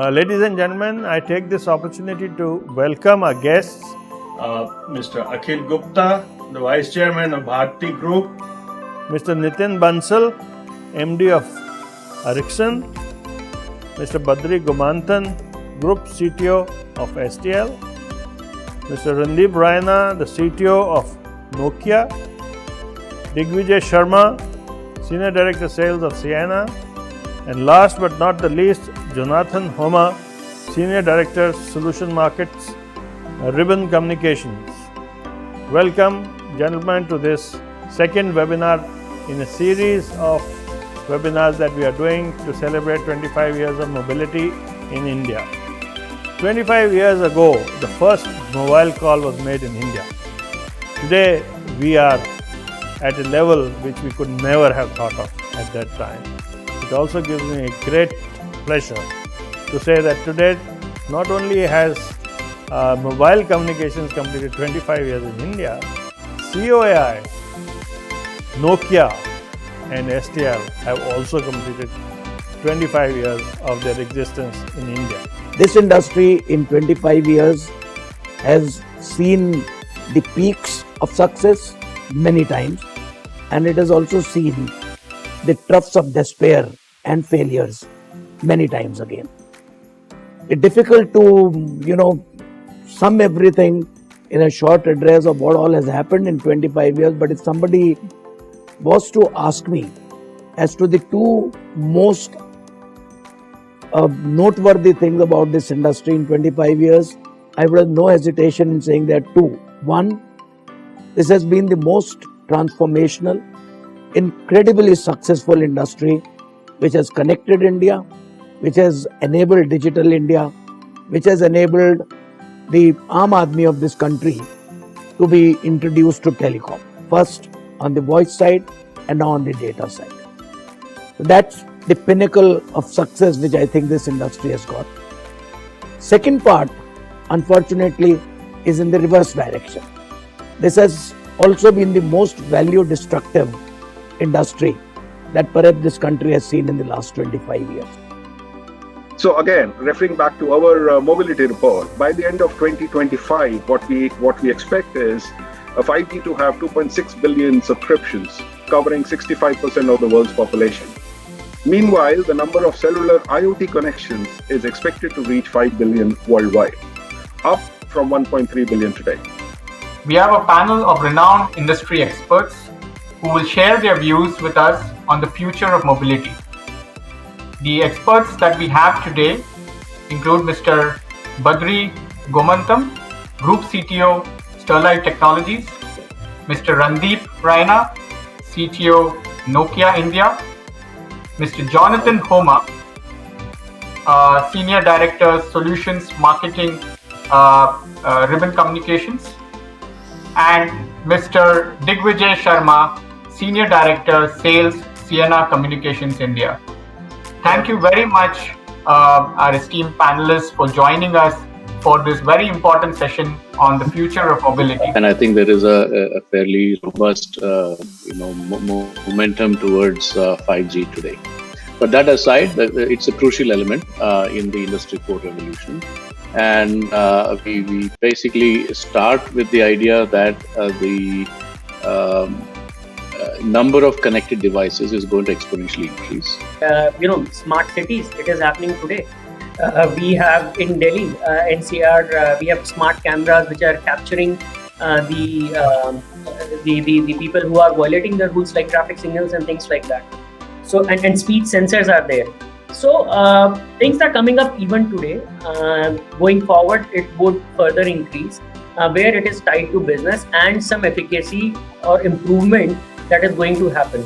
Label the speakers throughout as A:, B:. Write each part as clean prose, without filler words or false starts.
A: Ladies and gentlemen, I take this opportunity to welcome our guests, Mr. Akhil Gupta, the Vice Chairman of Bharti Group, Mr. Nitin Bansal, MD of Ericsson, Mr. Badri Gomanthan, Group CTO of STL, Mr. Randeep Raina, the CTO of Nokia, Digvijay Sharma, Senior Director Sales of Ciena, and last but not the least, Jonathan Homa, Senior Director Solution Markets, Ribbon Communications. Welcome, gentlemen, to this second webinar in a series of webinars that we are doing to celebrate 25 years of mobility in India. 25 years ago, the first mobile call was made in India. Today, we are at a level which we could never have thought of at that time. It also gives me a great pleasure to say that today, not only has mobile communications completed 25 years in India, COAI, Nokia and STL have also completed 25 years of their existence in India.
B: This industry in 25 years has seen the peaks of success many times, and it has also seen the troughs of despair and failures many times again. It's difficult to, sum everything in a short address of what all has happened in 25 years, but if somebody was to ask me as to the two most noteworthy things about this industry in 25 years, I would have no hesitation in saying there are two. One, this has been the most transformational, incredibly successful industry which has connected India, which has enabled digital India, which has enabled the Aam Aadmi of this country to be introduced to telecom. First on the voice side and now on the data side. So that's the pinnacle of success which I think this industry has got. Second part, unfortunately, is in the reverse direction. This has also been the most value destructive industry that perhaps this country has seen in the last 25 years.
C: So again, referring back to our mobility report, by the end of 2025, what we expect is a 5G to have 2.6 billion subscriptions, covering 65% of the world's population. Meanwhile, the number of cellular IoT connections is expected to reach 5 billion worldwide, up from 1.3 billion today.
D: We have a panel of renowned industry experts who will share their views with us on the future of mobility. The experts that we have today include Mr. Badri Gomantham, Group CTO, Sterlite Technologies, Mr. Randeep Raina, CTO, Nokia India, Mr. Jonathan Homa, Senior Director, Solutions Marketing, Ribbon Communications, and Mr. Digvijay Sharma, Senior Director, Sales, Ciena Communications India. Thank you very much, our esteemed panelists, for joining us for this very important session on the future of mobility.
E: And I think there is a fairly robust, momentum towards 5G today. But that aside, it's a crucial element in the Industry 4 revolution. And we basically start with the idea that the number of connected devices is going to exponentially increase.
F: Smart cities, it is happening today. We have in Delhi, NCR, we have smart cameras which are capturing the people who are violating the rules like traffic signals and things like that. So and speed sensors are there. So things are coming up even today. Going forward, it would further increase where it is tied to business and some efficacy or improvement that is going to happen.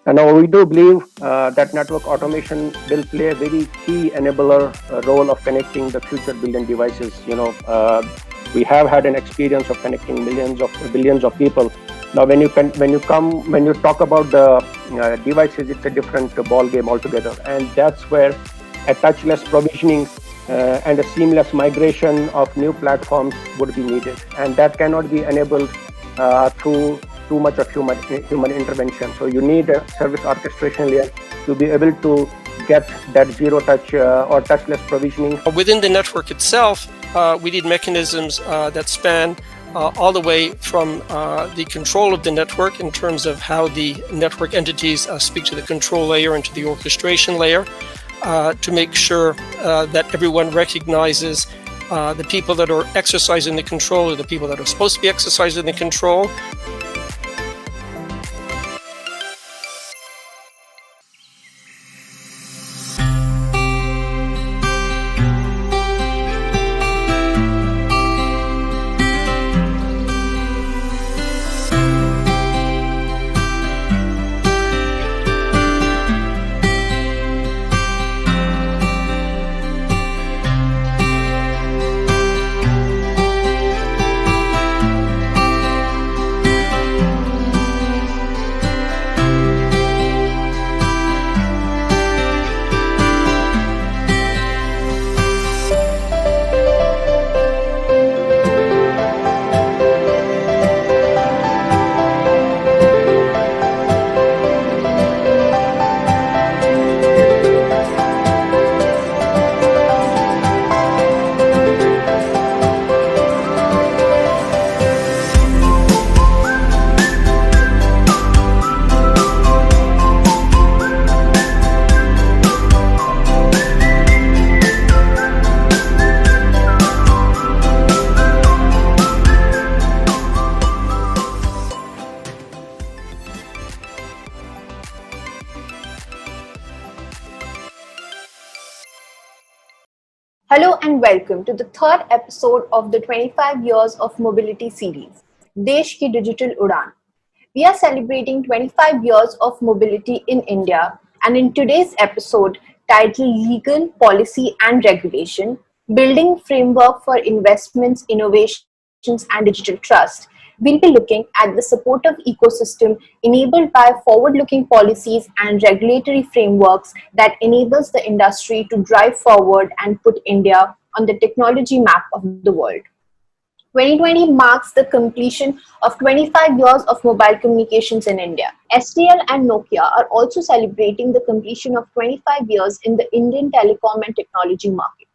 G: And now we do believe that network automation will play a very key enabler role of connecting the future billion devices. We have had an experience of connecting billions of people. Now, when you talk about the devices, it's a different ball game altogether, and that's where a touchless provisioning and a seamless migration of new platforms would be needed, and that cannot be enabled through too much of human intervention. So you need a service orchestration layer to be able to get that zero touch or touchless provisioning.
H: Within the network itself, we need mechanisms that span all the way from the control of the network in terms of how the network entities speak to the control layer and to the orchestration layer, to make sure that everyone recognizes the people that are exercising the control or the people that are supposed to be exercising the control.
I: Hello and welcome to the third episode of the 25 Years of Mobility series, Desh Ki Digital Udan. We are celebrating 25 years of mobility in India, and in today's episode, titled Legal, Policy and Regulation, Building Framework for Investments, Innovations and Digital Trust, we'll be looking at the supportive ecosystem enabled by forward-looking policies and regulatory frameworks that enables the industry to drive forward and put India on the technology map of the world. 2020 marks the completion of 25 years of mobile communications in India. STL and Nokia are also celebrating the completion of 25 years in the Indian telecom and technology market.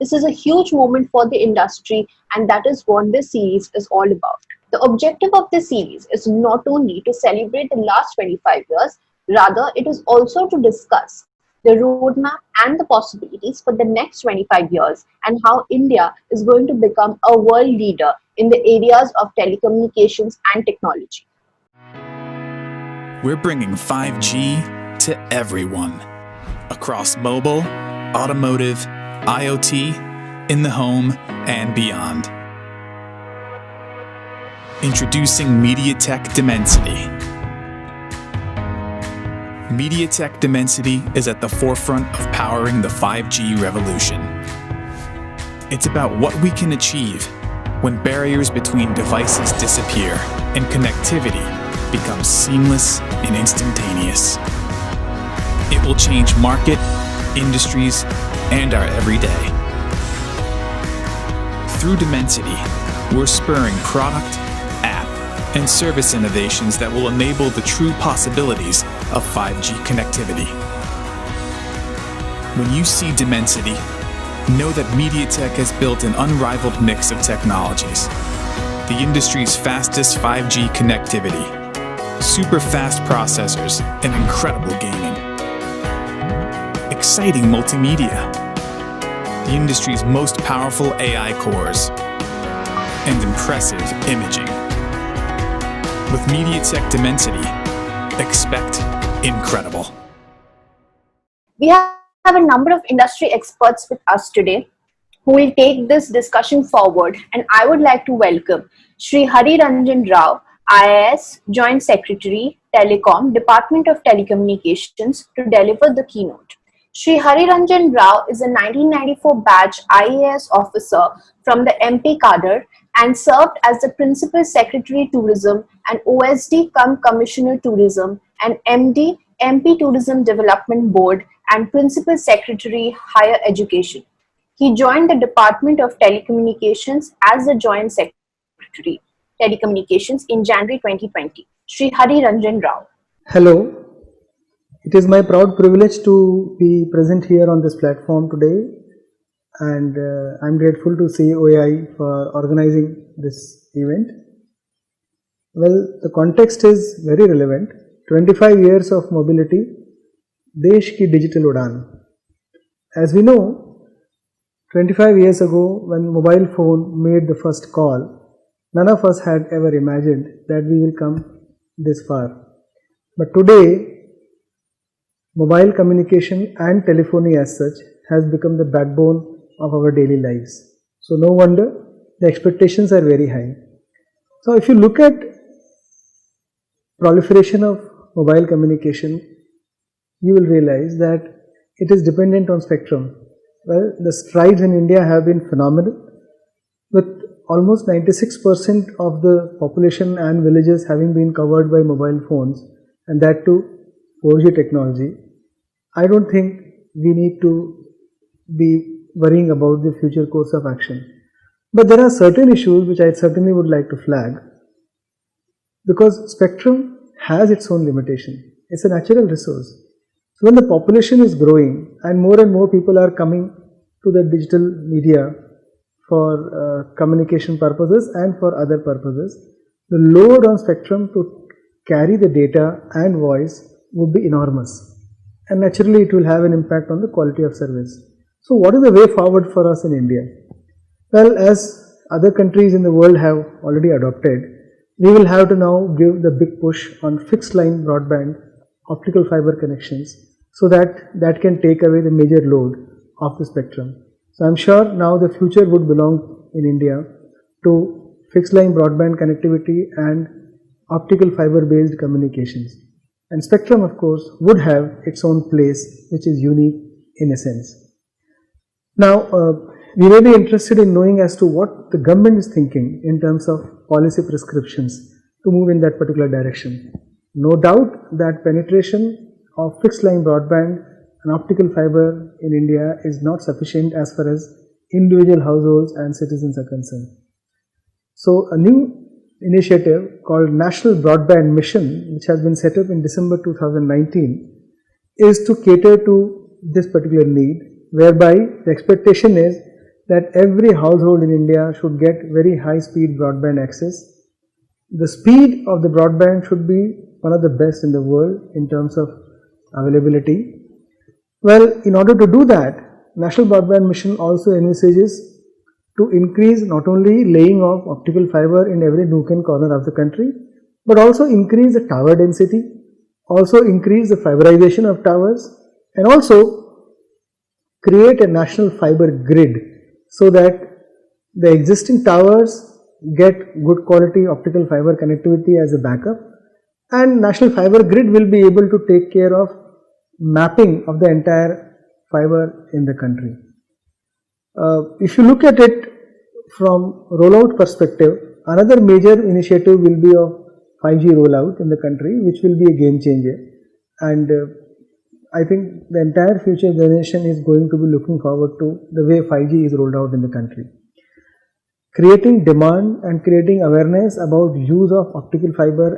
I: This is a huge moment for the industry, and that is what this series is all about. The objective of this series is not only to celebrate the last 25 years, rather it is also to discuss the roadmap and the possibilities for the next 25 years and how India is going to become a world leader in the areas of telecommunications and technology.
J: We're bringing 5G to everyone across mobile, automotive, IoT, in the home, and beyond. Introducing MediaTek Dimensity. MediaTek Dimensity is at the forefront of powering the 5G revolution. It's about what we can achieve when barriers between devices disappear and connectivity becomes seamless and instantaneous. It will change market, industries, and our everyday. Through Dimensity, we're spurring product, app, and service innovations that will enable the true possibilities of 5G connectivity. When you see Dimensity, know that MediaTek has built an unrivaled mix of technologies. The industry's fastest 5G connectivity, super fast processors, and incredible gaming. Exciting multimedia, the industry's most powerful AI cores, and impressive imaging. With MediaTek Dimensity, expect incredible.
I: We have a number of industry experts with us today who will take this discussion forward, and I would like to welcome Shri Hari Ranjan Rao, IAS Joint Secretary, Telecom, Department of Telecommunications, to deliver the keynote. Shri Hari Ranjan Rao is a 1994 batch IAS officer from the MP cadre and served as the Principal Secretary Tourism and OSD Commissioner Tourism and MD MP Tourism Development Board and Principal Secretary Higher Education. He joined the Department of Telecommunications as the Joint Secretary Telecommunications in January 2020. Shri Hari Ranjan Rao.
K: Hello, It is my proud privilege to be present here on this platform today, and I'm grateful to COAI for organizing this event. Well, the context is very relevant. 25 years of mobility, Desh ki digital udaan. As we know, 25 years ago when mobile phone made the first call, none of us had ever imagined that we will come this far. But today, mobile communication and telephony as such has become the backbone of our daily lives. So no wonder the expectations are very high. So if you look at proliferation of mobile communication, you will realize that it is dependent on spectrum. Well, the strides in India have been phenomenal, with almost 96% of the population and villages having been covered by mobile phones, and that too 4G technology. I don't think we need to be worrying about the future course of action. But there are certain issues which I certainly would like to flag, because spectrum has its own limitation. It's a natural resource. So when the population is growing and more people are coming to the digital media for communication purposes and for other purposes, the load on spectrum to carry the data and voice would be enormous. And naturally it will have an impact on the quality of service. So what is the way forward for us in India? Well, as other countries in the world have already adopted, we will have to now give the big push on fixed line broadband optical fiber connections, so that can take away the major load of the spectrum. So I'm sure now the future would belong in India to fixed line broadband connectivity and optical fiber based communications. And spectrum, of course, would have its own place, which is unique in a sense. Now, we may be interested in knowing as to what the government is thinking in terms of policy prescriptions to move in that particular direction. No doubt that penetration of fixed line broadband and optical fiber in India is not sufficient as far as individual households and citizens are concerned. So a new initiative called National Broadband Mission, which has been set up in December 2019, is to cater to this particular need, whereby the expectation is that every household in India should get very high speed broadband access. The speed of the broadband should be one of the best in the world in terms of availability. Well, in order to do that, National Broadband Mission also envisages to increase not only laying of optical fiber in every nook and corner of the country, but also increase the tower density, also increase the fiberization of towers, and also create a national fiber grid so that the existing towers get good quality optical fiber connectivity as a backup, and national fiber grid will be able to take care of mapping of the entire fiber in the country. If you look at it from rollout perspective, another major initiative will be of 5G rollout in the country, which will be a game changer, and I think the entire future generation is going to be looking forward to the way 5G is rolled out in the country. Creating demand and creating awareness about use of optical fiber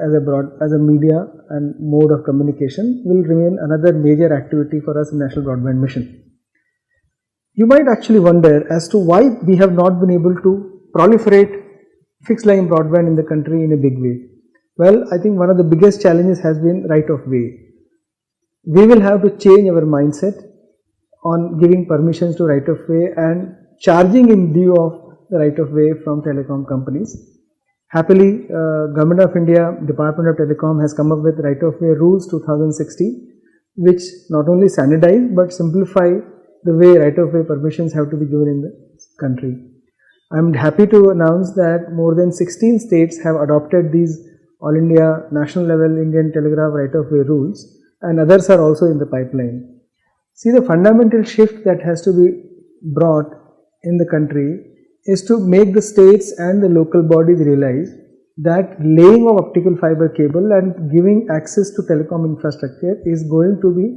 K: as a media and mode of communication will remain another major activity for us in National Broadband Mission. You might actually wonder as to why we have not been able to proliferate fixed line broadband in the country in a big way. Well, I think one of the biggest challenges has been right of way. We will have to change our mindset on giving permissions to right of way and charging in lieu of the right of way from telecom companies. Happily, Government of India, Department of Telecom has come up with right of way rules 2016, which not only standardize but simplify the way right of way permissions have to be given in the country. I am happy to announce that more than 16 states have adopted these All India national level Indian Telegraph right of way rules, and others are also in the pipeline. See, the fundamental shift that has to be brought in the country is to make the states and the local bodies realize that laying of optical fiber cable and giving access to telecom infrastructure is going to be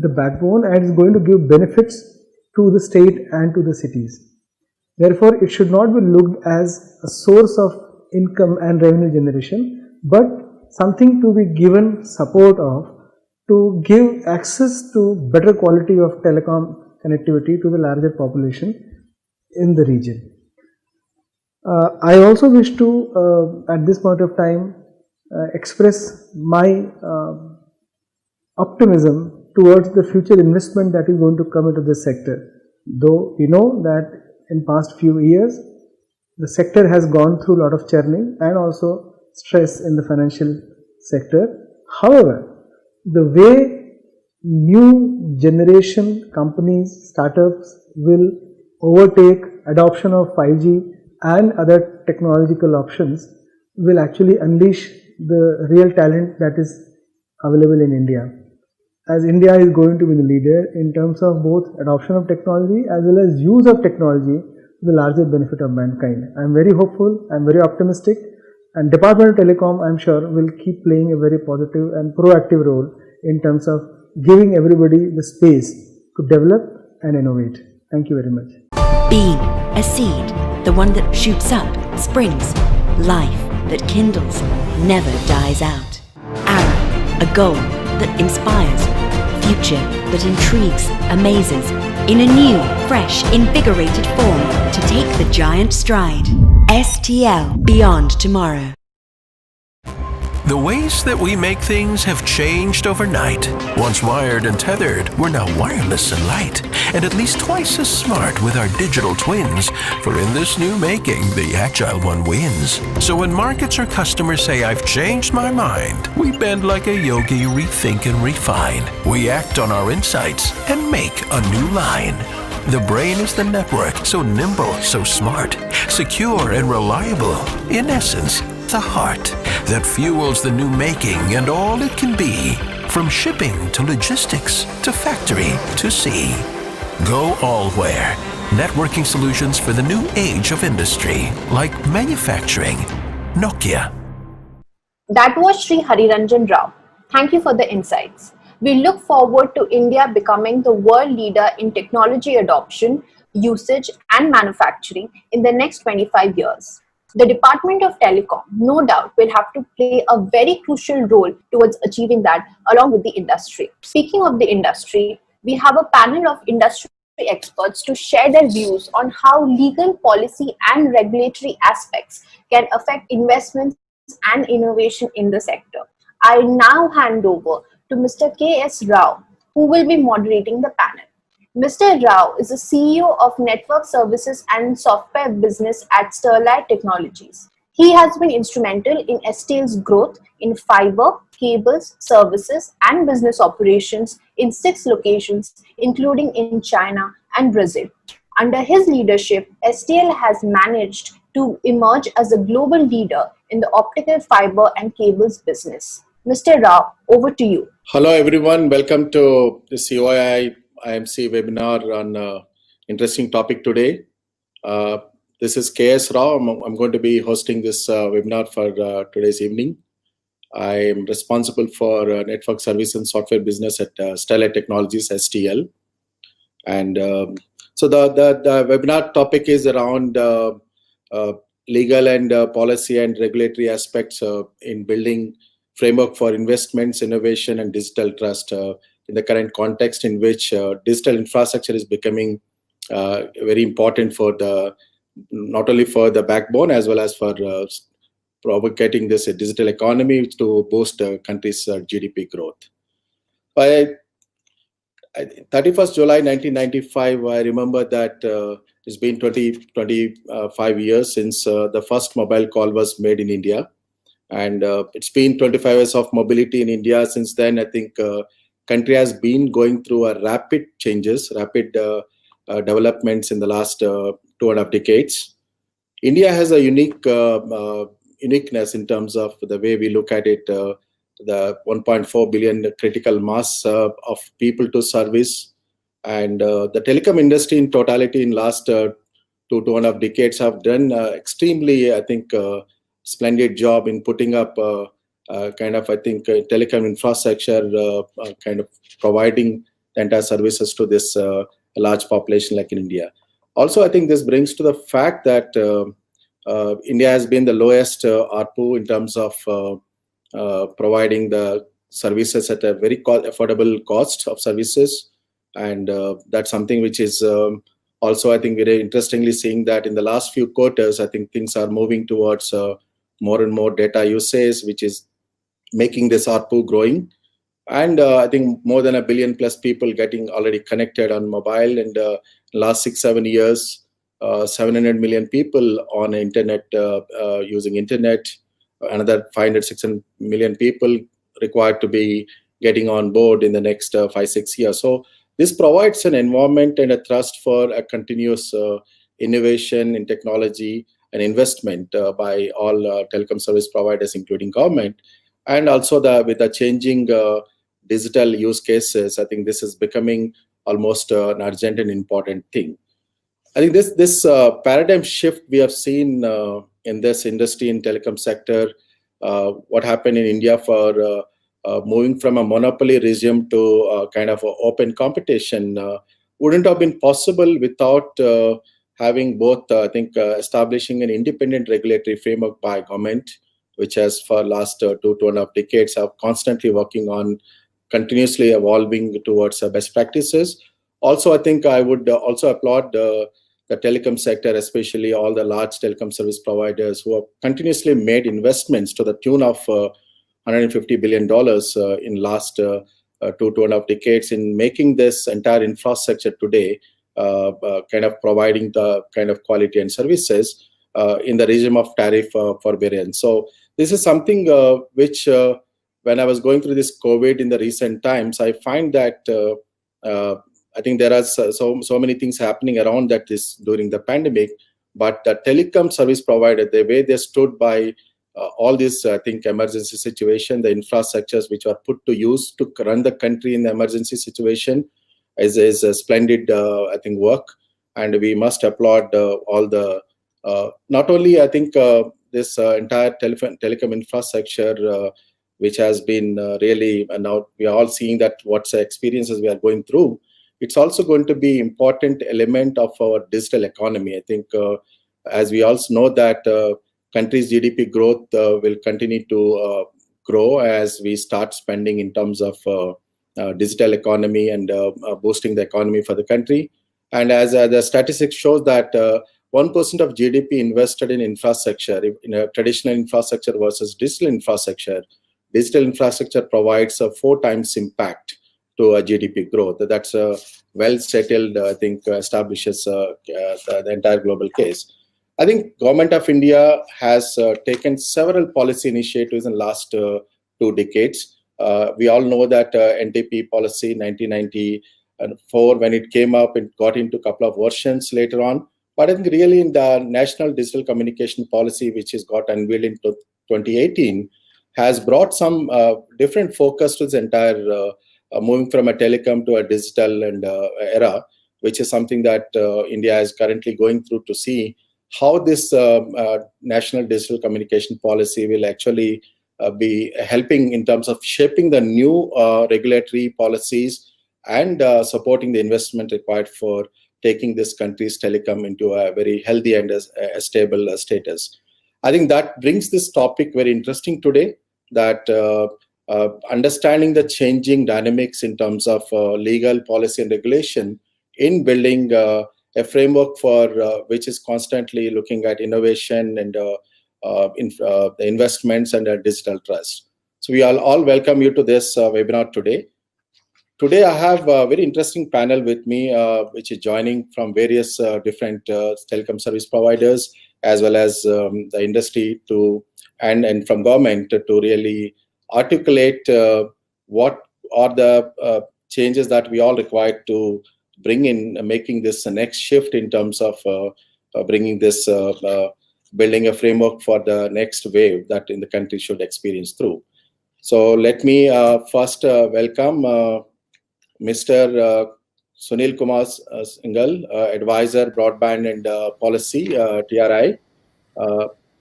K: the backbone and is going to give benefits to the state and to the cities. Therefore, it should not be looked as a source of income and revenue generation, but something to be given support of to give access to better quality of telecom connectivity to the larger population in the region. I also wish to, at this point of time, express my optimism towards the future investment that is going to come into this sector. Though we know that in past few years, the sector has gone through a lot of churning and also stress in the financial sector. However, the way new generation companies, startups will overtake adoption of 5G and other technological options will actually unleash the real talent that is available in India. As India is going to be the leader in terms of both adoption of technology as well as use of technology to the larger benefit of mankind. I am very hopeful, I am very optimistic, and Department of Telecom, I am sure, will keep playing a very positive and proactive role in terms of giving everybody the space to develop and innovate. Thank you very much.
L: Beam, a seed, the one that shoots up, springs, life that kindles, never dies out. Arrow, a goal that inspires, future that intrigues, amazes, in a new, fresh, invigorated form to take the giant stride. STL, beyond tomorrow.
M: The ways that we make things have changed overnight. Once wired and tethered, we're now wireless and light, and at least twice as smart with our digital twins. For in this new making, the agile one wins. So when markets or customers say, "I've changed my mind," we bend like a yogi, rethink and refine. We act on our insights and make a new line. The brain is the network, so nimble, so smart, secure and reliable. In essence, the heart that fuels the new making and all it can be, from shipping to logistics to factory to sea. Go Allware, networking solutions for the new age of industry, like manufacturing. Nokia.
I: That was Sri Hariranjan Rao. Thank you for the insights. We look forward to India becoming the world leader in technology adoption, usage, and manufacturing in the next 25 years. The Department of Telecom, no doubt, will have to play a very crucial role towards achieving that along with the industry. Speaking of the industry, we have a panel of industry experts to share their views on how legal, policy, and regulatory aspects can affect investments and innovation in the sector. I now hand over to Mr. K.S. Rao, who will be moderating the panel. Mr. Rao is the CEO of Network Services and Software Business at Sterlite Technologies. He has been instrumental in STL's growth in fiber, cables, services, and business operations in 6 locations, including in China and Brazil. Under his leadership, STL has managed to emerge as a global leader in the optical fiber and cables business. Mr. Rao, over to you.
N: Hello everyone, welcome to the COI IMC webinar on interesting topic today. This is KS Rao. I'm going to be hosting this webinar for today's evening. I am responsible for network service and software business at Sterlite Technologies, STL. And so the webinar topic is around legal and policy and regulatory aspects in building framework for investments, innovation, and digital trust in the current context in which digital infrastructure is becoming very important for the not only for the backbone as well as for propagating this digital economy to boost the country's GDP growth. By 31st July 1995, I remember that it's been 25 years since the first mobile call was made in India. And it's been 25 years of mobility in India. Since then, I think country has been going through a rapid changes, rapid developments in the last 2.5 decades. India has a uniqueness in terms of the way we look at it, the 1.4 billion critical mass of people to service. And the telecom industry in totality in last 2.5 decades have done extremely, I think, splendid job in putting up kind of, I think, telecom infrastructure, kind of providing the entire services to this large population like in India. Also, I think this brings to the fact that India has been the lowest ARPU in terms of providing the services at a very affordable cost of services. And that's something which is also, I think, very interestingly seeing that in the last few quarters, I think things are moving towards more and more data usage, which is making this ARPU growing. And I think more than 1 billion plus people getting already connected on mobile. And last 6-7 years, 700 million people on internet using internet. Another 500-600 million people required to be getting on board in the next 5-6 years. So this provides an environment and a thrust for a continuous innovation in technology and investment by all telecom service providers, including government. And also with the changing digital use cases, I think this is becoming almost an urgent and important thing. I think this paradigm shift we have seen in this industry in telecom sector, what happened in India for moving from a monopoly regime to kind of open competition wouldn't have been possible without having both, I think, establishing an independent regulatory framework by government, which has for last 2.5 decades are constantly working on continuously evolving towards best practices. Also, I think I would also applaud the telecom sector, especially all the large telecom service providers who have continuously made investments to the tune of $150 billion in last 2.5 decades in making this entire infrastructure today kind of providing the kind of quality and services in the regime of tariff forbearance. So this is something which when I was going through this COVID in the recent times, I find that I think there are so many things happening around that this during the pandemic, but the telecom service provider, the way they stood by all this, I think, emergency situation, the infrastructures which are put to use to run the country in the emergency situation is a splendid, I think, work. And we must applaud all the, not only, I think, this entire telecom infrastructure, which has been really, and now we are all seeing that what's the experiences we are going through. It's also going to be important element of our digital economy. I think, as we also know that country's GDP growth will continue to grow as we start spending in terms of digital economy and boosting the economy for the country. And as the statistics shows that 1% of GDP invested in infrastructure, in a traditional infrastructure versus digital infrastructure provides a 4 times impact to a GDP growth. That's a well settled, I think, establishes the entire global case. I think Government of India has taken several policy initiatives in the last 2 decades. We all know that NTP policy 1994, when it came up, it got into a couple of versions later on. But I think really in the National Digital Communication Policy, which has got unveiled in 2018, has brought some different focus to this entire moving from a telecom to a digital and era, which is something that India is currently going through to see how this National Digital Communication Policy will actually be helping in terms of shaping the new regulatory policies and supporting the investment required for taking this country's telecom into a very healthy and a stable status. I think that brings this topic very interesting today, that understanding the changing dynamics in terms of legal policy and regulation in building a framework for which is constantly looking at innovation and the investments and digital trust. So we all welcome you to this webinar today. Today I have a very interesting panel with me, which is joining from various different telecom service providers, as well as the industry and from government to really articulate what are the changes that we all require to bring in, making this next shift in terms of bringing this, building a framework for the next wave that in the country should experience through. So let me first welcome Mr. Sunil Kumar Singhal, Advisor, Broadband and Policy, TRI.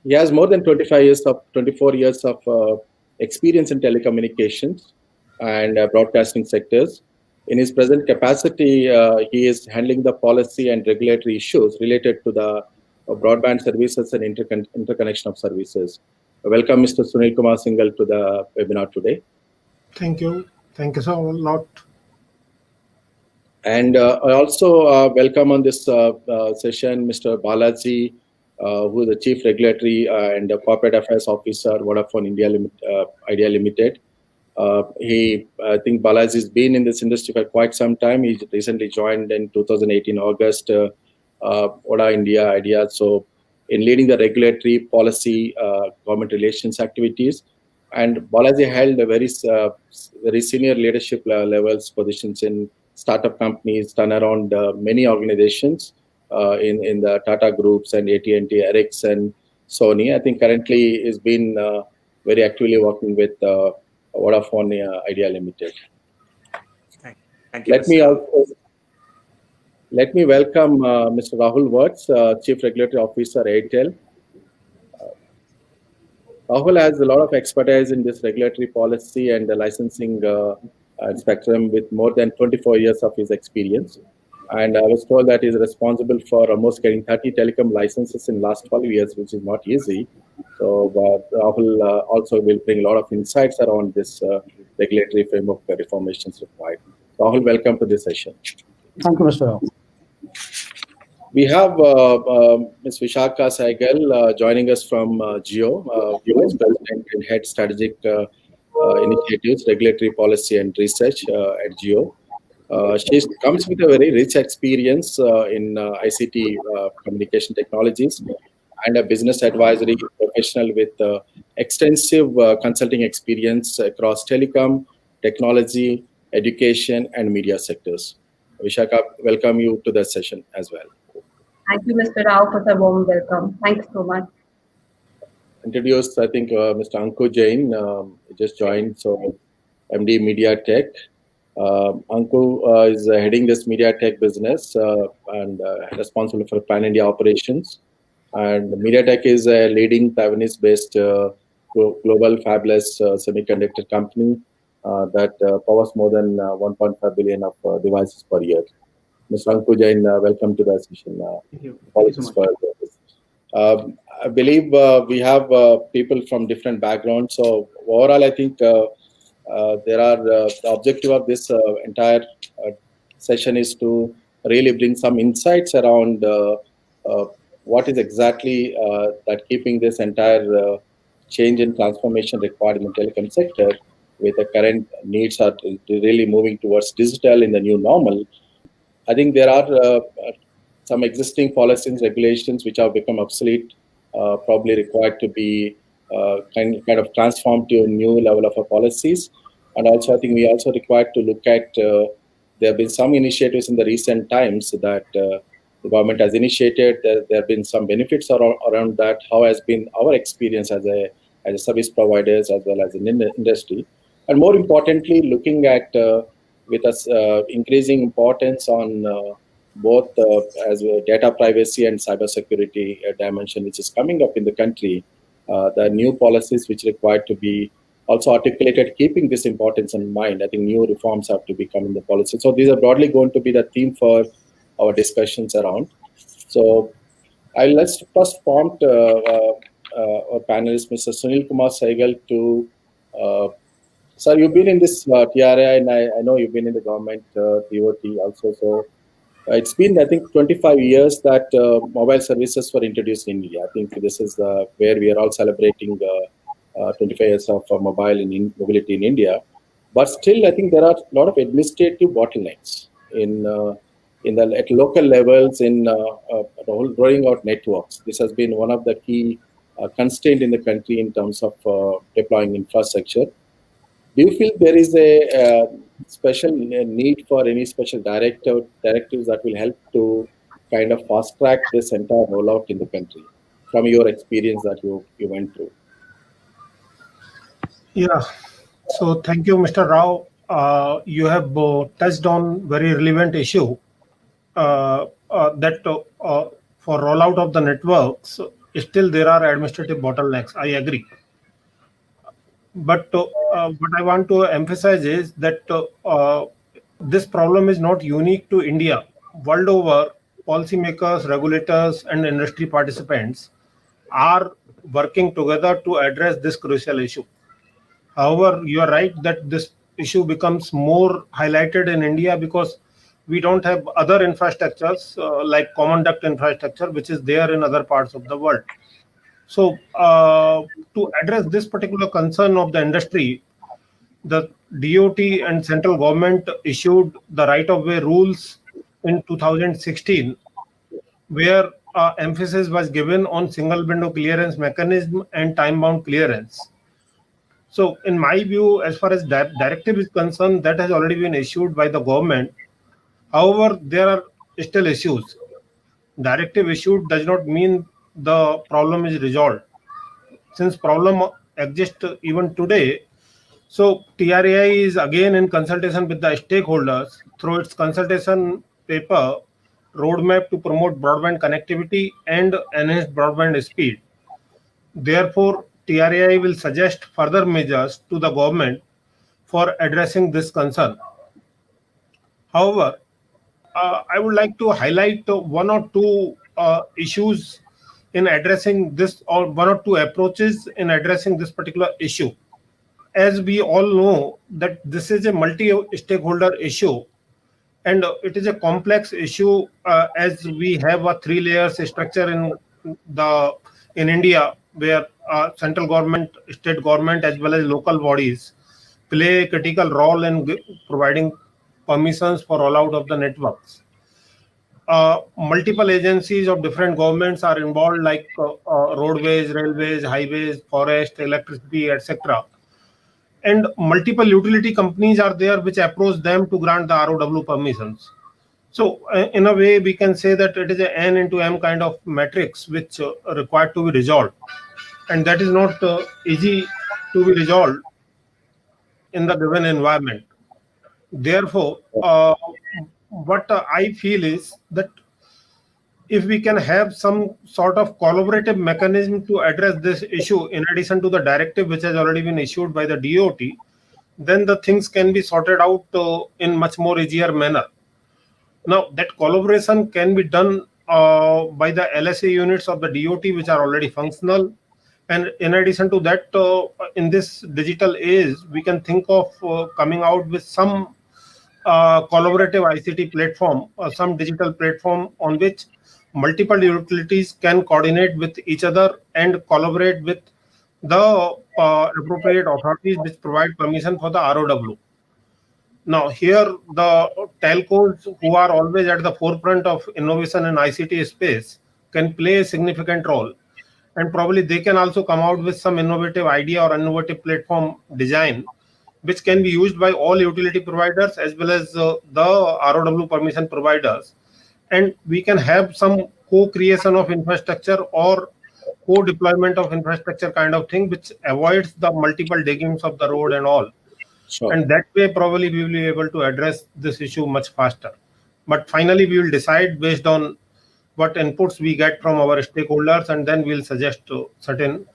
N: He has more than 24 years of experience in telecommunications and broadcasting sectors. In his present capacity, he is handling the policy and regulatory issues related to the broadband services and interconnection of services. Welcome, Mr. Sunil Kumar Singhal, to the webinar today.
O: Thank you. Thank you so lot.
N: And I also welcome on this session Mr. Balaji, who is the Chief Regulatory and Corporate Affairs Officer, Vodafone Idea Limited. I think Balaji has been in this industry for quite some time. He recently joined in 2018 August, Oda India Idea. So, in leading the regulatory policy, government relations activities, and Balaji held a very senior leadership levels positions in startup companies, turn around many organizations in the Tata groups and AT&T, Ericsson, Sony. I think currently is been very actively working with Vodafone Idea Limited.
P: Thank you.
N: Let me welcome Mr. Rahul Wirtz, Chief Regulatory Officer, Airtel. Rahul has a lot of expertise in this regulatory policy and the licensing spectrum with more than 24 years of his experience. And I was told that he's responsible for almost getting 30 telecom licenses in last 12 years, which is not easy. So Rahul also will bring a lot of insights around this regulatory framework reformations required. Rahul, welcome to this session.
Q: Thank you, Mr. Rao.
N: We have Ms. Vishakha Saigal joining us from Jio, Vice President and Head Strategic Initiatives, Regulatory Policy and Research at Jio. She comes with a very rich experience in ICT communication technologies and a business advisory professional with extensive consulting experience across telecom, technology, education, and media sectors. Vishakha, welcome you to the session as well.
R: Thank you, Mr. Rao, for the warm welcome. Thanks so much.
N: Introduced, I think, Mr. Ankur Jain just joined, so MD Media Tech. Ankur is heading this Media Tech business and responsible for Pan-India operations. And Media Tech is a leading Taiwanese-based global fabless semiconductor company that powers more than 1.5 billion of devices per year. Mr. Ankur Jain, welcome to the session.
Q: Thank you. Thank you so much.
N: I believe we have people from different backgrounds. So overall, I think there are the objective of this entire session is to really bring some insights around what is exactly that keeping this entire change and transformation required in the telecom sector, with the current needs are really moving towards digital in the new normal. I think there are some existing policies and regulations which have become obsolete, probably required to be kind of transformed to a new level of policies. And also, I think we also required to look at, there have been some initiatives in the recent times that the government has initiated. There have been some benefits around that. How has been our experience as a service providers as well as in industry? And more importantly, looking at with us increasing importance on both as data privacy and cybersecurity dimension, which is coming up in the country, the new policies which required to be also articulated, keeping this importance in mind. I think new reforms have to become in the policy. So these are broadly going to be the theme for our discussions around. So let's first prompt our panelist, Mr. Sunil Kumar Saigal, to sir, you've been in this TRI, and I know you've been in the government, TOT also. So it's been, I think, 25 years that mobile services were introduced in India. I think this is where we are all celebrating 25 years of mobility in India. But still, I think there are a lot of administrative bottlenecks at local levels in rolling out networks. This has been one of the key constraints in the country in terms of deploying infrastructure. Do you feel there is a special need for any special directives that will help to kind of fast track this entire rollout in the country from your experience that you went through?
O: Yeah. So thank you, Mr. Rao. You have touched on very relevant issue that for rollout of the networks, still there are administrative bottlenecks. I agree. But what I want to emphasize is that this problem is not unique to India. World over, policymakers, regulators, and industry participants are working together to address this crucial issue. However, you are right that this issue becomes more highlighted in India because we don't have other infrastructures like common duct infrastructure, which is there in other parts of the world. So to address this particular concern of the industry, the DOT and central government issued the right-of-way rules in 2016, where emphasis was given on single window clearance mechanism and time-bound clearance. So in my view, as far as that directive is concerned, that has already been issued by the government. However, there are still issues. Directive issued does not mean the problem is resolved. Since problem exists even today, so TRAI is again in consultation with the stakeholders through its consultation paper, Roadmap to Promote Broadband Connectivity and Enhanced Broadband Speed. Therefore, TRAI will suggest further measures to the government for addressing this concern. However, I would like to highlight one or two issues in addressing this, or one or two approaches in addressing this particular issue. As we all know that this is a multi-stakeholder issue, and it is a complex issue as we have a 3 layers structure in India, where central government, state government, as well as local bodies play a critical role in providing permissions for rollout of the networks. Multiple agencies of different governments are involved, like roadways, railways, highways, forest, electricity, etc. And multiple utility companies are there which approach them to grant the ROW permissions. So in a way, we can say that it is a N into M kind of matrix which required to be resolved. And that is not easy to be resolved in the given environment. Therefore, what I feel is that if we can have some sort of collaborative mechanism to address this issue, in addition to the directive which has already been issued by the DOT, then the things can be sorted out in much more easier manner. Now, that collaboration can be done by the LSA units of the DOT, which are already functional. And in addition to that, in this digital age, we can think of coming out with some collaborative ICT platform, some digital platform on which multiple utilities can coordinate with each other and collaborate with the appropriate authorities which provide permission for the ROW. Now, here the telcos, who are always at the forefront of innovation in ICT space, can play a significant role. And probably they can also come out with some innovative idea or innovative platform design, which can be used by all utility providers as well as the ROW permission providers. And we can have some co-creation of infrastructure or co-deployment of infrastructure kind of thing, which avoids the multiple diggings of the road and all.
N: Sure.
O: And that way, probably we will be able to address this issue much faster. But finally, we will decide based on what inputs we get from our stakeholders, and then we'll suggest certain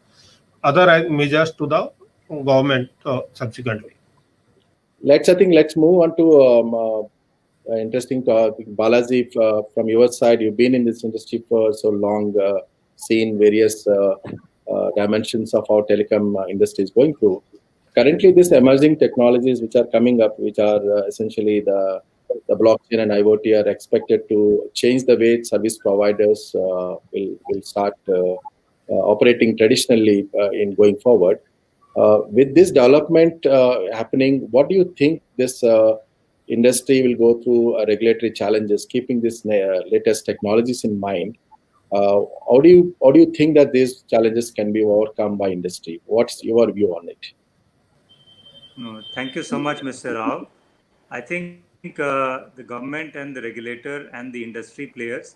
O: other measures to the government subsequently.
N: Let's move on to interesting topic. Balaji, from your side, you've been in this industry for so long, seen various dimensions of how telecom industry is going through. Currently, these emerging technologies which are coming up, which are essentially the blockchain and IoT, are expected to change the way service providers will start operating traditionally in going forward. With this development happening, what do you think this industry will go through regulatory challenges, keeping this latest technologies in mind? How do you think that these challenges can be overcome by industry? What's your view on it?
P: Thank you so much, Mr. Rao. I think the government and the regulator and the industry players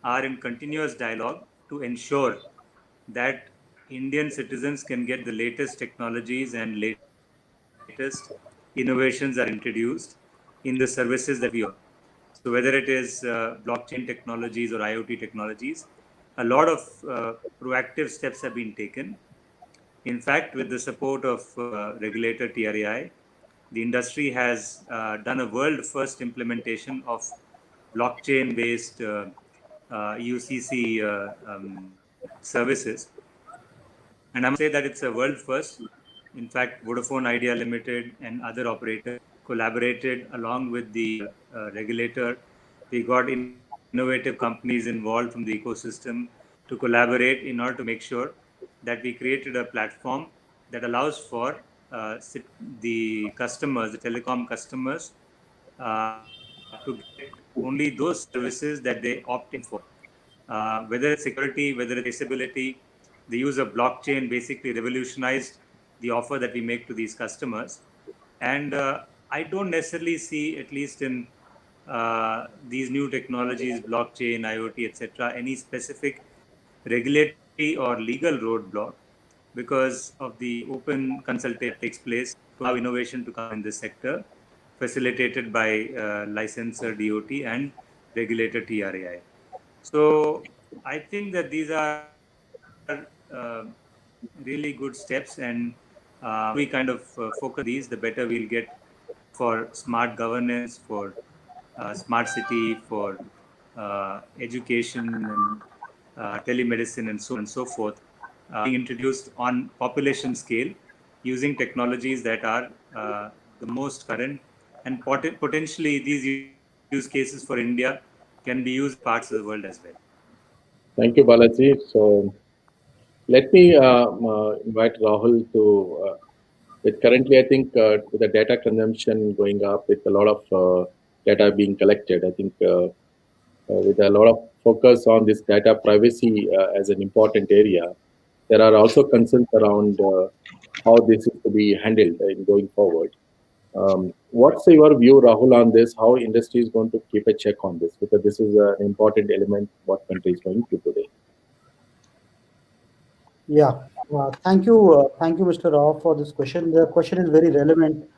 P: are in continuous dialogue to ensure that Indian citizens can get the latest technologies and latest innovations are introduced in the services that we offer. So whether it is blockchain technologies or IoT technologies, a lot of proactive steps have been taken. In fact, with the support of regulator TRAI, the industry has done a world-first implementation of blockchain-based UCC services. And I must say that it's a world first In fact, Vodafone Idea Limited and other operators collaborated along with the regulator. We got innovative companies involved from the ecosystem to collaborate in order to make sure that we created a platform that allows for the customers, the telecom customers, to get only those services that they opt in for. Whether it's security, whether it's traceability, the use of blockchain basically revolutionized the offer that we make to these customers. And I don't necessarily see, at least in these new technologies, blockchain, IoT, etc., any specific regulatory or legal roadblock because of the open consultation that takes place to allow innovation to come in this sector, facilitated by licensor DOT and regulator TRAI. So I think that these are really good steps, and we kind of focus these, the better we'll get for smart governance, for smart city, for education and telemedicine and so on and so forth, being introduced on population scale using technologies that are the most current, and potentially these use cases for India can be used parts of the world as well.
N: Thank you, Balaji. So let me invite Rahul to, with currently, I think with the data consumption going up, with a lot of data being collected, I think with a lot of focus on this data privacy as an important area, there are also concerns around how this is to be handled in going forward. What's your view, Rahul, on this? How industry is going to keep a check on this? Because this is an important element what country is going to today.
Q: Yeah, thank you, Mr. Rao, for this question. The question is very relevant,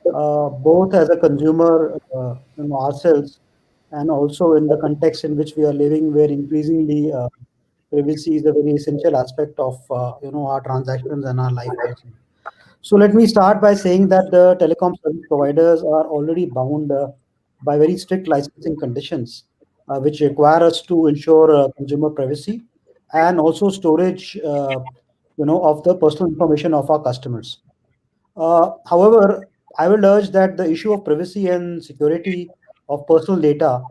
Q: both as a consumer, ourselves, and also in the context in which we are living, where increasingly privacy is a very essential aspect of our transactions and our life. So let me start by saying that the telecom service providers are already bound by very strict licensing conditions, which require us to ensure consumer privacy and also storage, of the personal information of our customers. However, I will urge that the issue of privacy and security of personal data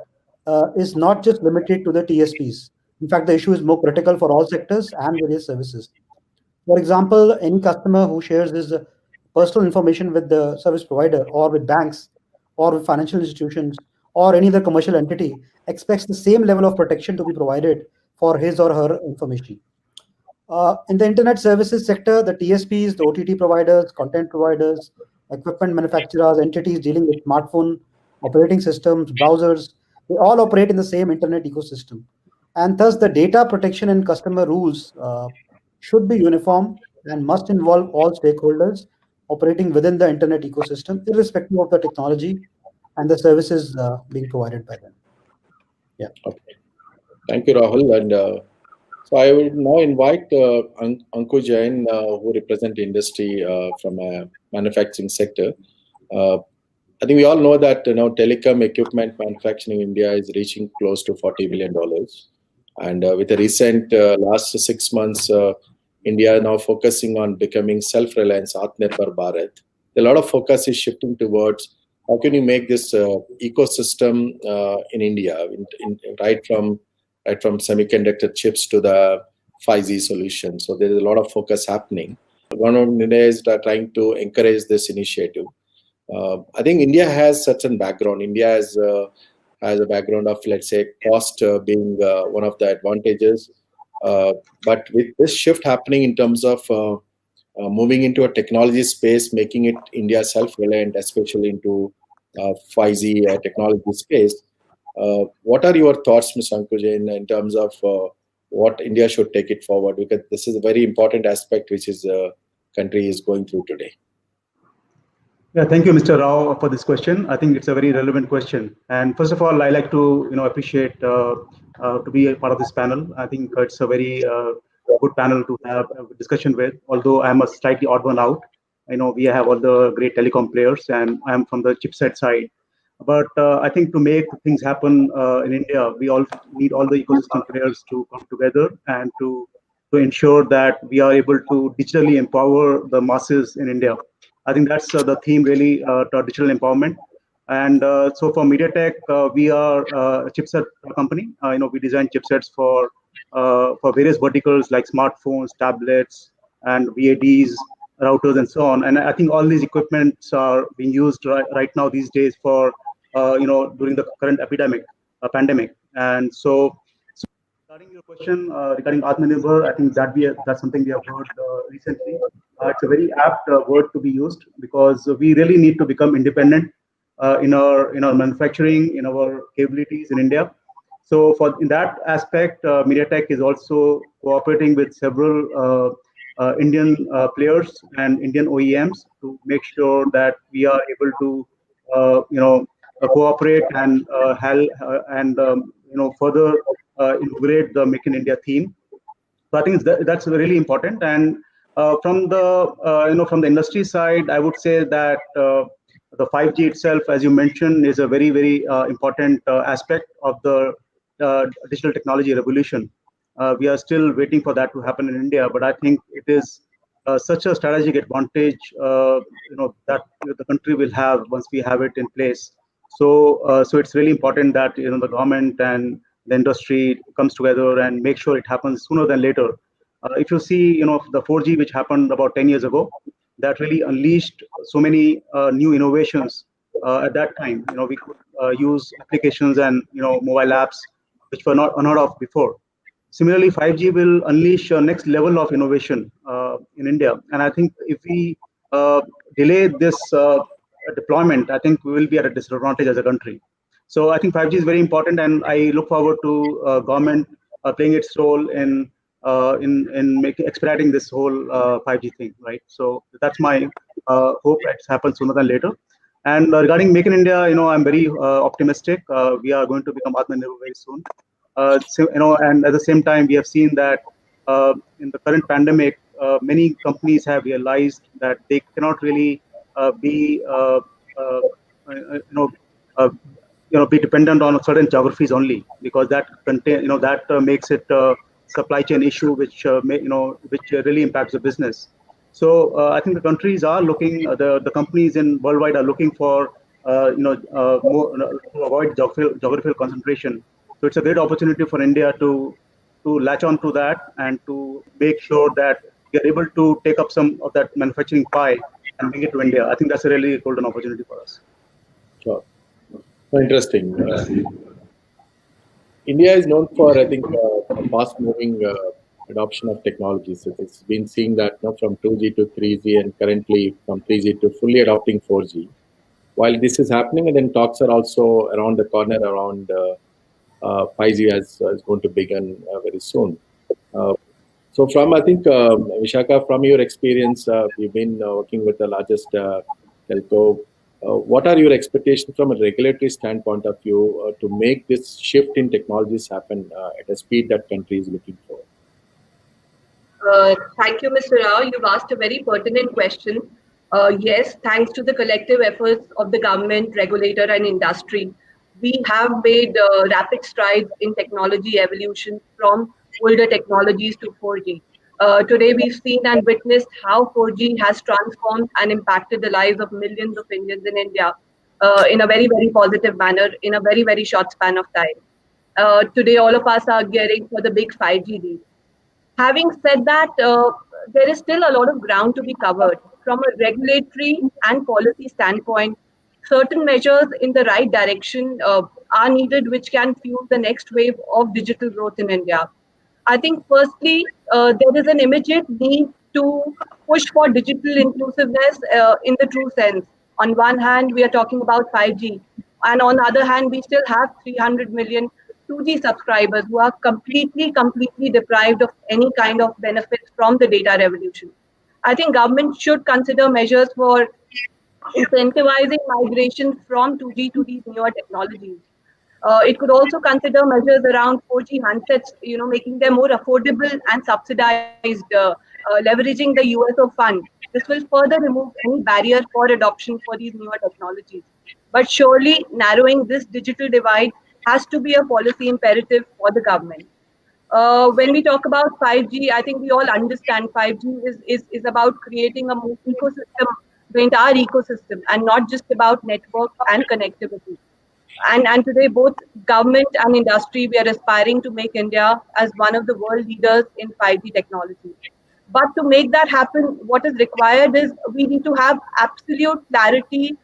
Q: is not just limited to the TSPs. In fact, the issue is more critical for all sectors and various services. For example, any customer who shares his personal information with the service provider or with banks or with financial institutions or any other commercial entity expects the same level of protection to be provided for his or her information. In the internet services sector, the TSPs, the OTT providers, content providers, equipment manufacturers, entities dealing with smartphone, operating systems, browsers, they all operate in the same internet ecosystem. And thus, the data protection and customer rules should be uniform and must involve all stakeholders operating within the internet ecosystem, irrespective of the technology and the services being provided by them. Yeah.
N: Okay. Thank you, Rahul. And so I will now invite Ankur Jain, who represents industry from a manufacturing sector. I think we all know that telecom equipment manufacturing in India is reaching close to $40 billion. And with the recent last 6 months, India now focusing on becoming self-reliant, Atmanirbhar Bharat. A lot of focus is shifting towards how can you make this ecosystem in India, right from semiconductor chips to the 5G solution. So there is a lot of focus happening. Government of India is trying to encourage this initiative. I think India has such a background. India has a background of, let's say, cost being one of the advantages. But with this shift happening in terms of moving into a technology space, making it India self-reliant, especially into 5G technology space, what are your thoughts, Mr. Ankur Jain, in terms of what India should take it forward? Because this is a very important aspect which is country is going through today.
S: Yeah, thank you, Mr. Rao, for this question. I think it's a very relevant question. And first of all, I like to appreciate to be a part of this panel. I think it's a very good panel to have a discussion with. Although I'm a slightly odd one out. I know we have all the great telecom players, and I'm from the chipset side. But I think to make things happen in India, we all need all the ecosystem players to come together and to to ensure that we are able to digitally empower the masses in India. I think that's the theme really to digital empowerment. And so for MediaTek, we are a chipset company. We design chipsets for various verticals like smartphones, tablets, and VADs, routers, and so on. And I think all these equipments are being used right now these days for during the current pandemic. And so regarding your question regarding Atmanirbhar, I think that's something we have heard recently. It's a very apt word to be used because we really need to become independent in our manufacturing, in our capabilities in India. So in that aspect, MediaTek is also cooperating with several Indian players and Indian OEMs to make sure that we are able to cooperate and further integrate the Make in India theme. So I think that's really important. And from the industry side, I would say that the 5G itself, as you mentioned, is a very, very important aspect of the digital technology revolution. We are still waiting for that to happen in India, but I think it is such a strategic advantage that the country will have once we have it in place. So it's really important that the government and the industry comes together and make sure it happens sooner than later. If you see, the 4G which happened about 10 years ago, that really unleashed so many new innovations at that time. We could use applications and mobile apps which were not unheard of before. Similarly, 5G will unleash a next level of innovation in India. And I think if we delay this deployment, I think we will be at a disadvantage as a country. So I think 5G is very important, and I look forward to government playing its role in expediting this whole 5G thing, right? So that's my hope that it happens sooner than later. And regarding Make in India, I'm very optimistic. We are going to become Atmanirbhar very soon. And at the same time, we have seen that in the current pandemic, many companies have realized that they cannot really be dependent on certain geographies only, because that makes it a supply chain issue, which really impacts the business. So I think the countries are looking, the companies in worldwide are looking for more to avoid geographical concentration. So it's a great opportunity for India to latch on to that and to make sure that we are able to take up some of that manufacturing pie and bring it to India. I think that's a really golden opportunity for us.
E: Sure. Interesting. India is known for, I think, fast-moving adoption of technologies. It's been seeing that from 2G to 3G and currently from 3G to fully adopting 4G. While this is happening, and then talks are also around the corner around 5G is going to begin very soon. So from, I think, Vishakha, from your experience, you've been working with the largest telco. What are your expectations from a regulatory standpoint of view to make this shift in technologies happen at a speed that country is looking for?
R: Thank you, Mr. Rao. You've asked a very pertinent question. Yes, thanks to the collective efforts of the government, regulator, and industry, we have made rapid strides in technology evolution from older technologies to 4G. Today, we've seen and witnessed how 4G has transformed and impacted the lives of millions of Indians in India in a very, very positive manner in a very, very short span of time. Today, all of us are gearing for the big 5G deal. Having said that, there is still a lot of ground to be covered. From a regulatory and policy standpoint, certain measures in the right direction are needed, which can fuel the next wave of digital growth in India. I think firstly, there is an immediate need to push for digital inclusiveness in the true sense. On one hand, we are talking about 5G, and on the other hand, we still have 300 million 2G subscribers who are completely deprived of any kind of benefits from the data revolution. I think government should consider measures for incentivizing migration from 2G to these newer technologies. It could also consider measures around 4G handsets, making them more affordable and subsidized, leveraging the USO fund. This will further remove any barrier for adoption for these newer technologies. But surely narrowing this digital divide has to be a policy imperative for the government. When we talk about 5G, I think we all understand 5G is about creating a ecosystem, the entire ecosystem, and not just about network and connectivity. And today, both government and industry, we are aspiring to make India as one of the world leaders in 5G technology. But to make that happen, what is required is we need to have absolute clarity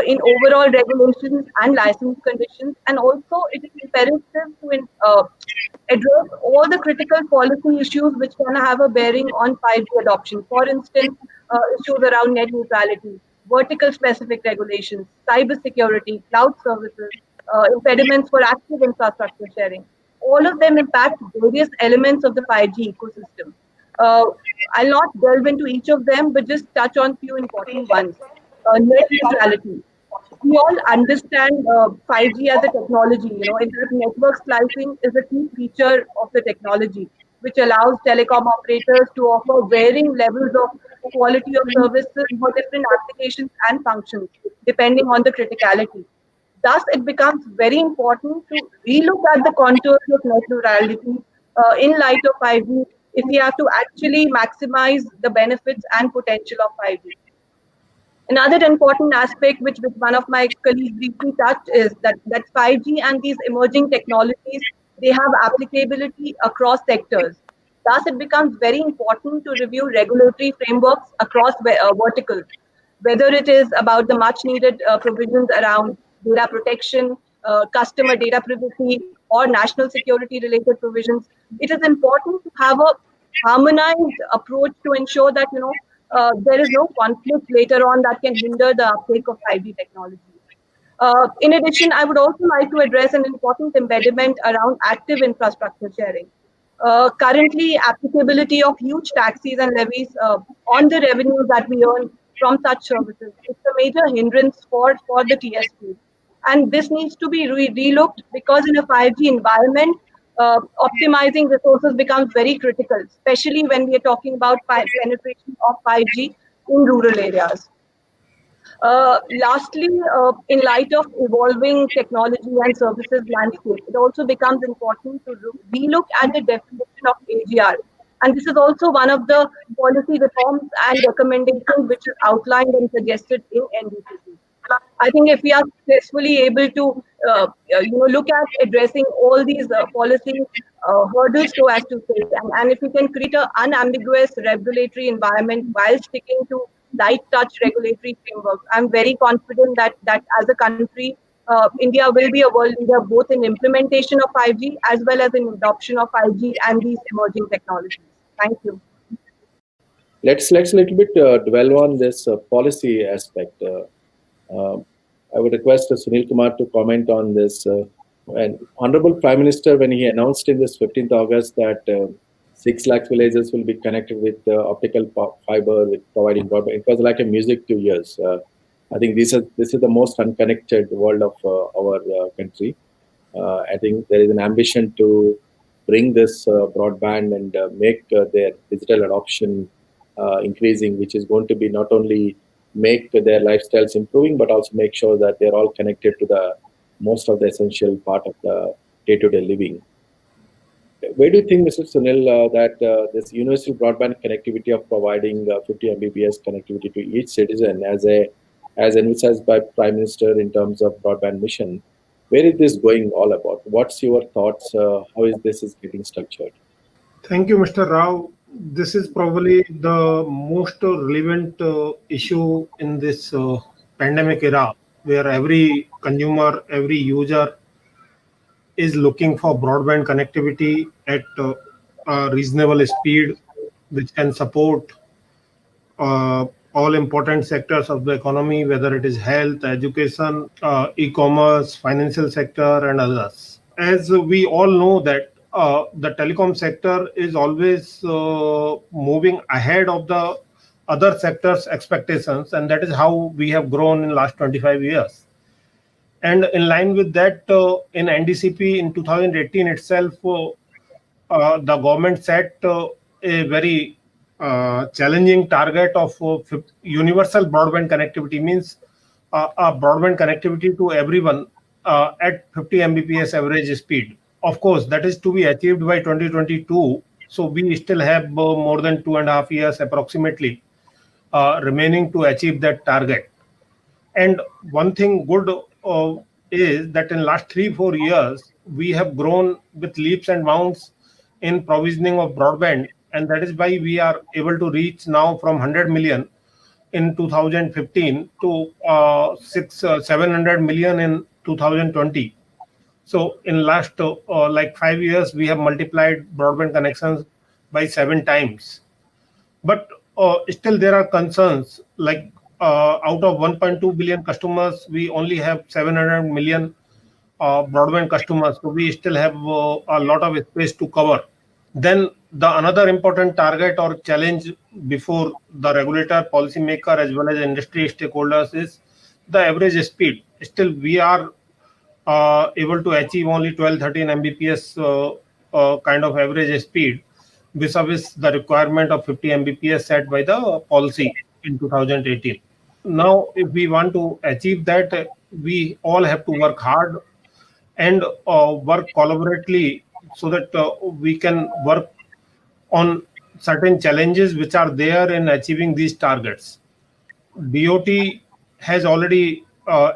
R: in overall regulations and license conditions. And also, it is imperative to address all the critical policy issues which can have a bearing on 5G adoption. For instance, issues around net neutrality, vertical specific regulations, cyber security, cloud services, impediments for active infrastructure sharing. All of them impact various elements of the 5G ecosystem. I'll not delve into each of them, but just touch on few important ones. Net neutrality. We all understand 5G as a technology. In fact, network slicing is a key feature of the technology, which allows telecom operators to offer varying levels of quality of services for different applications and functions, depending on the criticality. Thus, it becomes very important to relook at the contours of net neutrality in light of 5G if we have to actually maximize the benefits and potential of 5G. Another important aspect, which one of my colleagues briefly touched, is that 5G and these emerging technologies, they have applicability across sectors. Thus, it becomes very important to review regulatory frameworks across verticals, whether it is about the much needed provisions around data protection, customer data privacy, or national security related provisions. It is important to have a harmonized approach to ensure that there is no conflict later on that can hinder the uptake of 5G technology. In addition, I would also like to address an important impediment around active infrastructure sharing. Currently, applicability of huge taxes and levies on the revenues that we earn from such services is a major hindrance for the TSP. And this needs to be relooked because in a 5G environment, optimizing resources becomes very critical, especially when we are talking about penetration of 5G in rural areas. Lastly, in light of evolving technology and services landscape, it also becomes important to relook at the definition of AGR. And this is also one of the policy reforms and recommendations which is outlined and suggested in NDCC. I think if we are successfully able to look at addressing all these policy hurdles, so as to say, and if we can create an unambiguous regulatory environment while sticking to light touch regulatory framework, I'm very confident that as a country, India will be a world leader both in implementation of 5G as well as in adoption of 5G and these emerging technologies. Thank you.
E: Let's a little bit dwell on this policy aspect. I would request Sunil Kumar to comment on this. And Honorable Prime Minister, when he announced in this 15th August that 6 lakh villages will be connected with optical fiber, with providing broadband, it was like a music to ears. I think this is the most unconnected world of our country. I think there is an ambition to bring this broadband and make their digital adoption increasing, which is going to be not only make their lifestyles improving, but also make sure that they're all connected to the most of the essential part of the day-to-day living. Where do you think, Mr. Sunil, that this universal broadband connectivity of providing 50 Mbps connectivity to each citizen as envisaged by Prime Minister in terms of broadband mission, where is this going all about? What's your thoughts? How is this getting structured?
O: Thank you, Mr. Rao. This is probably the most relevant issue in this pandemic era, where every consumer, every user is looking for broadband connectivity at a reasonable speed, which can support all important sectors of the economy, whether it is health, education, e-commerce, financial sector, and others. As we all know that the telecom sector is always moving ahead of the other sectors' expectations, and that is how we have grown in last 25 years. And in line with that, in NDCP in 2018 itself, the government set a very challenging target of universal broadband connectivity, means a broadband connectivity to everyone at 50 Mbps average speed. of course, that is to be achieved by 2022. So we still have more than 2.5 years approximately remaining to achieve that target. And one thing good is that in last 3-4 years, we have grown with leaps and bounds in provisioning of broadband. And that is why we are able to reach now from 100 million in 2015 to 700 million in 2020. So in last like 5 years, we have multiplied broadband connections by 7 times. But still there are concerns like out of 1.2 billion customers, we only have 700 million broadband customers. So we still have a lot of space to cover. Then the another important target or challenge before the regulator, policymaker, as well as industry stakeholders is the average speed. Still, we are able to achieve only 12-13 Mbps kind of average speed, vis-a-vis the requirement of 50 Mbps set by the policy in 2018. Now, if we want to achieve that, we all have to work hard and work collaboratively so that we can work on certain challenges which are there in achieving these targets. DOT has already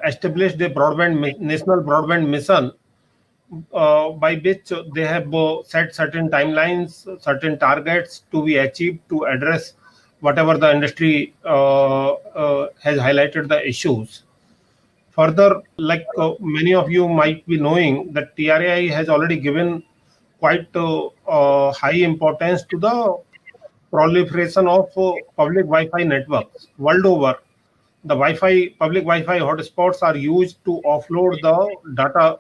O: established a national broadband mission by which they have set certain timelines, certain targets to be achieved to address whatever the industry has highlighted the issues. Further, like many of you might be knowing, that TRAI has already given quite high importance to the proliferation of public Wi-Fi networks world over. The public Wi-Fi hotspots are used to offload the data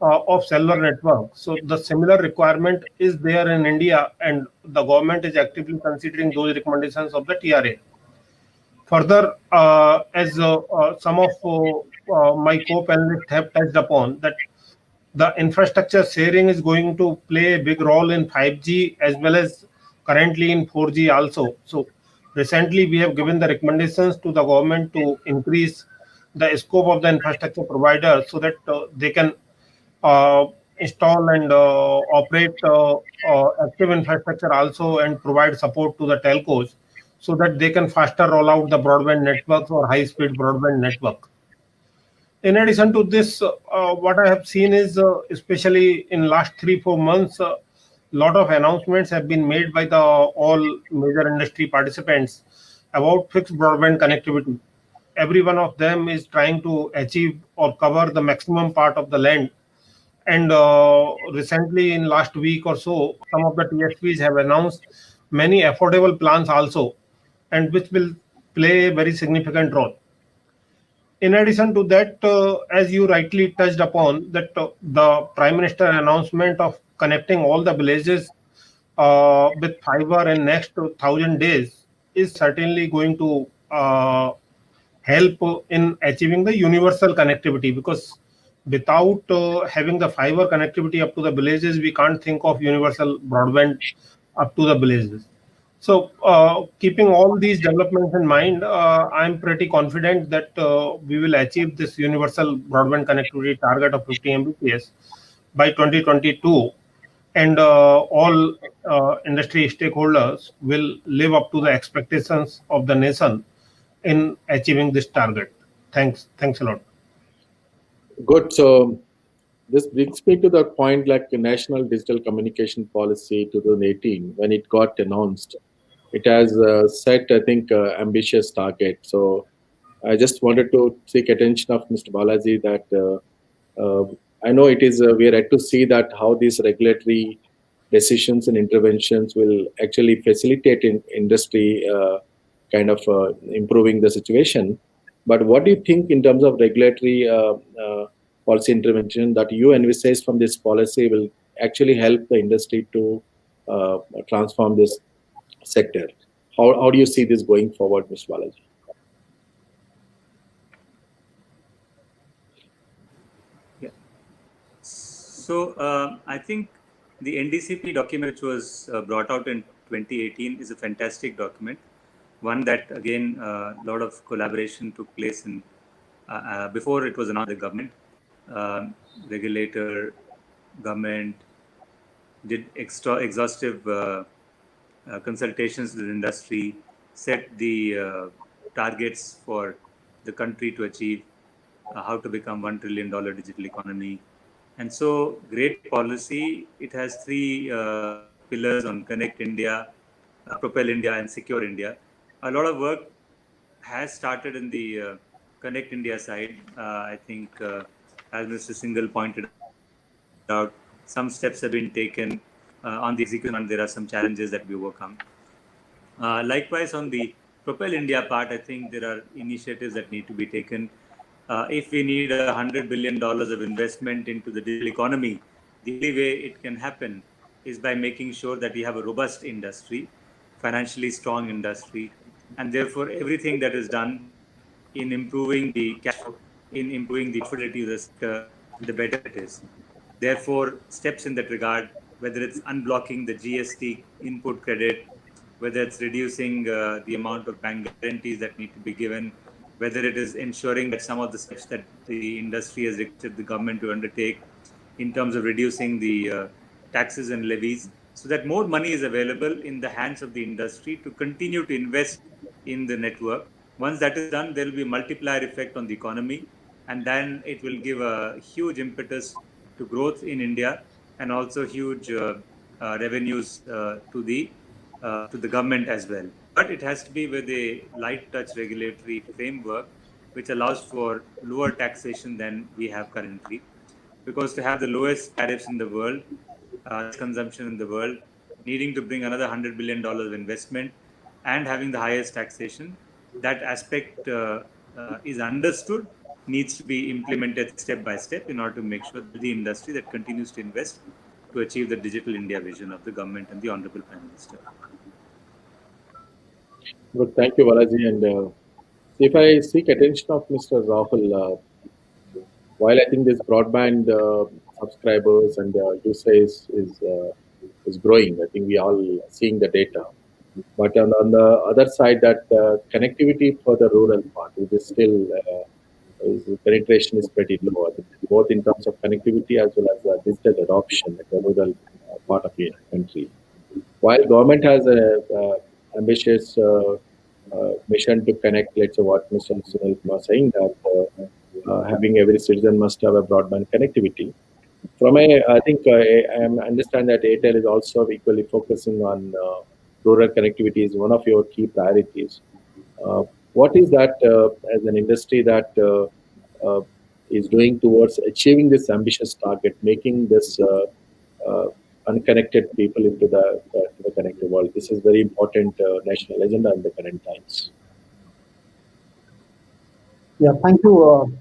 O: of cellular network. So the similar requirement is there in India, and the government is actively considering those recommendations of the TRA. Further, as some of my co-panelists have touched upon, that the infrastructure sharing is going to play a big role in 5G as well as currently in 4G also. So recently we have given the recommendations to the government to increase the scope of the infrastructure provider so that they can install and operate active infrastructure also and provide support to the telcos so that they can faster roll out the broadband networks or high-speed broadband network. In addition to this, what I have seen is, especially in last 3-4 months, a lot of announcements have been made by the all major industry participants about fixed broadband connectivity. Every one of them is trying to achieve or cover the maximum part of the land. And recently, in last week or so, some of the TSPs have announced many affordable plans also, and which will play a very significant role. In addition to that, as you rightly touched upon, that the Prime Minister announcement of connecting all the villages with fiber in next 1,000 days is certainly going to help in achieving the universal connectivity, because without having the fiber connectivity up to the villages, we can't think of universal broadband up to the villages. So keeping all these developments in mind, I'm pretty confident that we will achieve this universal broadband connectivity target of 50 Mbps by 2022. And all industry stakeholders will live up to the expectations of the nation in achieving this target. Thanks a lot.
N: Good. So this brings me to the point, like the National Digital Communication Policy 2018, when it got announced, it has set, I think, ambitious target. So I just wanted to seek attention of Mr. Balaji that I know it is, we are yet to see that how these regulatory decisions and interventions will actually facilitate in industry kind of improving the situation. But what do you think in terms of regulatory policy intervention that you envisage from this policy will actually help the industry to transform this sector? How do you see this going forward, Mr. Balaji?
P: Yeah. So I think the NDCP document, which was brought out in 2018, is a fantastic document. One that, again, a lot of collaboration took place in before it was announced by the government, regulator, government did exhaustive consultations with the industry, set the targets for the country to achieve, how to become $1 trillion digital economy. And so, great policy. It has three pillars on Connect India, Propel India, and Secure India. A lot of work has started in the Connect India side. I think, as Mr. Singhal pointed out, some steps have been taken on the execution, and there are some challenges that we overcome. Likewise, on the Propel India part, I think there are initiatives that need to be taken. If we need $100 billion of investment into the digital economy, the only way it can happen is by making sure that we have a robust industry, financially strong industry, and therefore everything that is done in improving the cash flow, in improving the profitability of the sector, the better it is. Therefore, steps in that regard, whether it's unblocking the GST input credit, whether it's reducing the amount of bank guarantees that need to be given, whether it is ensuring that some of the steps that the industry has requested the government to undertake in terms of reducing the taxes and levies, so that more money is available in the hands of the industry to continue to invest in the network. Once that is done, there will be a multiplier effect on the economy, and then it will give a huge impetus to growth in India, and also huge revenues to the government as well. But it has to be with a light touch regulatory framework which allows for lower taxation than we have currently. Because to have the lowest tariffs in the world, consumption in the world, needing to bring another $100 billion of investment, and having the highest taxation, that aspect is understood, needs to be implemented step by step in order to make sure that the industry that continues to invest to achieve the digital India vision of the government and the Honorable Prime Minister.
E: Good, thank you, Balaji. And if I seek attention of Mr. Rahul, while I think this broadband subscribers and usage is growing, I think we all seeing the data. But on the other side, that connectivity for the rural part, it is still penetration is pretty low, both in terms of connectivity as well as digital adoption at the rural part of the country. While government has a ambitious mission to connect, let's say what Mr. Sunil was saying, that having every citizen must have a broadband connectivity. I think I understand that Airtel is also equally focusing on rural connectivity is one of your key priorities. What is that as an industry that is doing towards achieving this ambitious target, making this unconnected people into the connected world? This is very important national agenda in the current times.
Q: Yeah, thank you,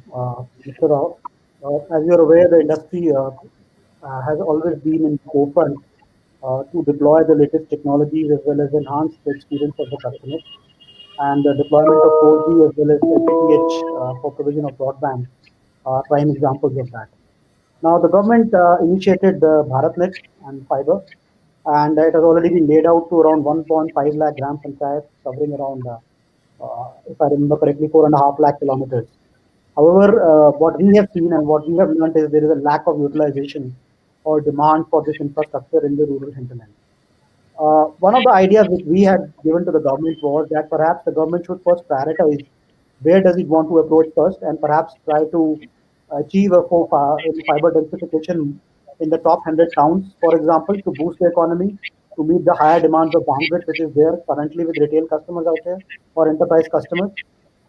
Q: Mr. Rao. As you're aware, the industry has always been in the forefront to deploy the latest technologies as well as enhance the experience of the customers. And the deployment of 4G as well as FTTH for provision of broadband are prime examples of that. Now, the government initiated the BharatNet and fiber, and it has already been laid out to around 1.5 lakh gram panchayats, covering around, if I remember correctly, 4.5 lakh kilometers. However, what we have seen and what we have learned is there is a lack of utilization or demand for this infrastructure in the rural hinterland. One of the ideas which we had given to the government was that perhaps the government should first prioritize where does it want to approach first, and perhaps try to achieve a fiber densification in the top 100 towns, for example, to boost the economy, to meet the higher demands of bandwidth which is there currently with retail customers out there or enterprise customers.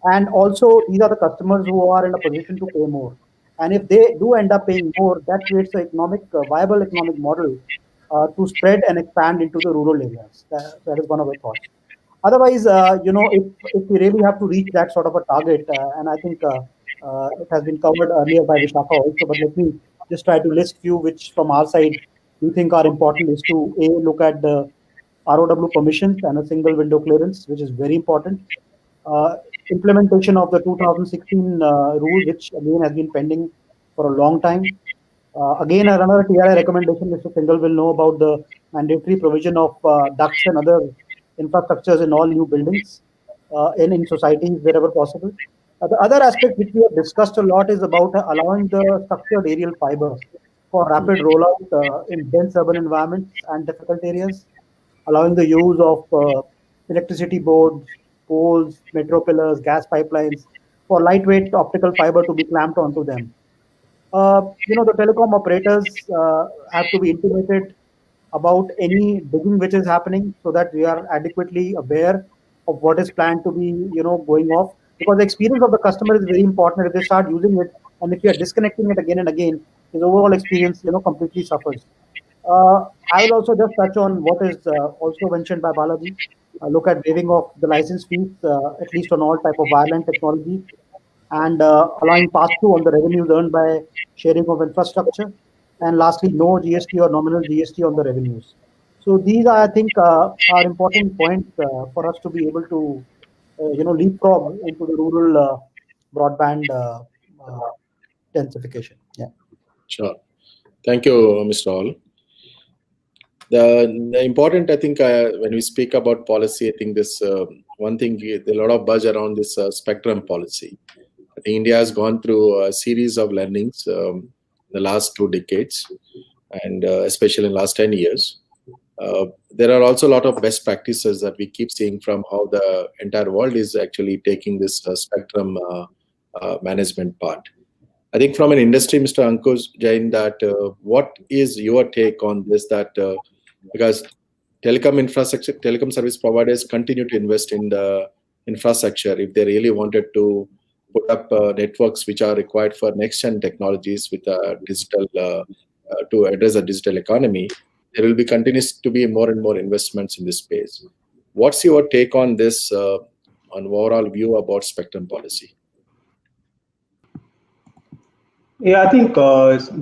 Q: And also, these are the customers who are in a position to pay more. And if they do end up paying more, that creates a viable economic model to spread and expand into the rural areas. That is one of the thoughts. Otherwise, if we really have to reach that sort of a target, and I think it has been covered earlier by Vishakha also, but let me just try to list few which from our side we think are important, is to look at the ROW permissions and a single window clearance, which is very important. Implementation of the 2016 rule, which again has been pending for a long time. Again, another TRI recommendation, Mr. Singhal will know about the mandatory provision of ducts and other infrastructures in all new buildings in societies wherever possible. The other aspect which we have discussed a lot is about allowing the structured aerial fiber for rapid rollout in dense urban environments and difficult areas, allowing the use of electricity boards, poles, metro pillars, gas pipelines for lightweight optical fiber to be clamped onto them. The telecom operators have to be intimated about any digging which is happening so that we are adequately aware of what is planned to be, going off. Because the experience of the customer is very important. If they start using it and if you are disconnecting it again and again, his overall experience, completely suffers. I will also just touch on what is also mentioned by Balaji. Look at waiving of the license fees, at least on all type of wireline technology, and allowing pass-through on the revenues earned by sharing of infrastructure. And lastly, no GST or nominal GST on the revenues. So these are, I think, are important points for us to be able to, leapfrog into the rural broadband densification. Yeah.
N: Sure. Thank you, Mr. Hall. The important, I think, when we speak about policy, I think this one thing, a lot of buzz around this spectrum policy. I think India has gone through a series of learnings the last 2 decades, and especially in the last 10 years. There are also a lot of best practices that we keep seeing from how the entire world is actually taking this spectrum management part. I think from an industry, Mr. Ankush Jain, that what is your take on this? That because telecom infrastructure, telecom service providers continue to invest in the infrastructure if they really wanted to put up networks which are required for next-gen technologies with digital to address the digital economy. There will be continues to be more and more investments in this space. What's your take on this, on overall view about spectrum policy?
S: Yeah, I think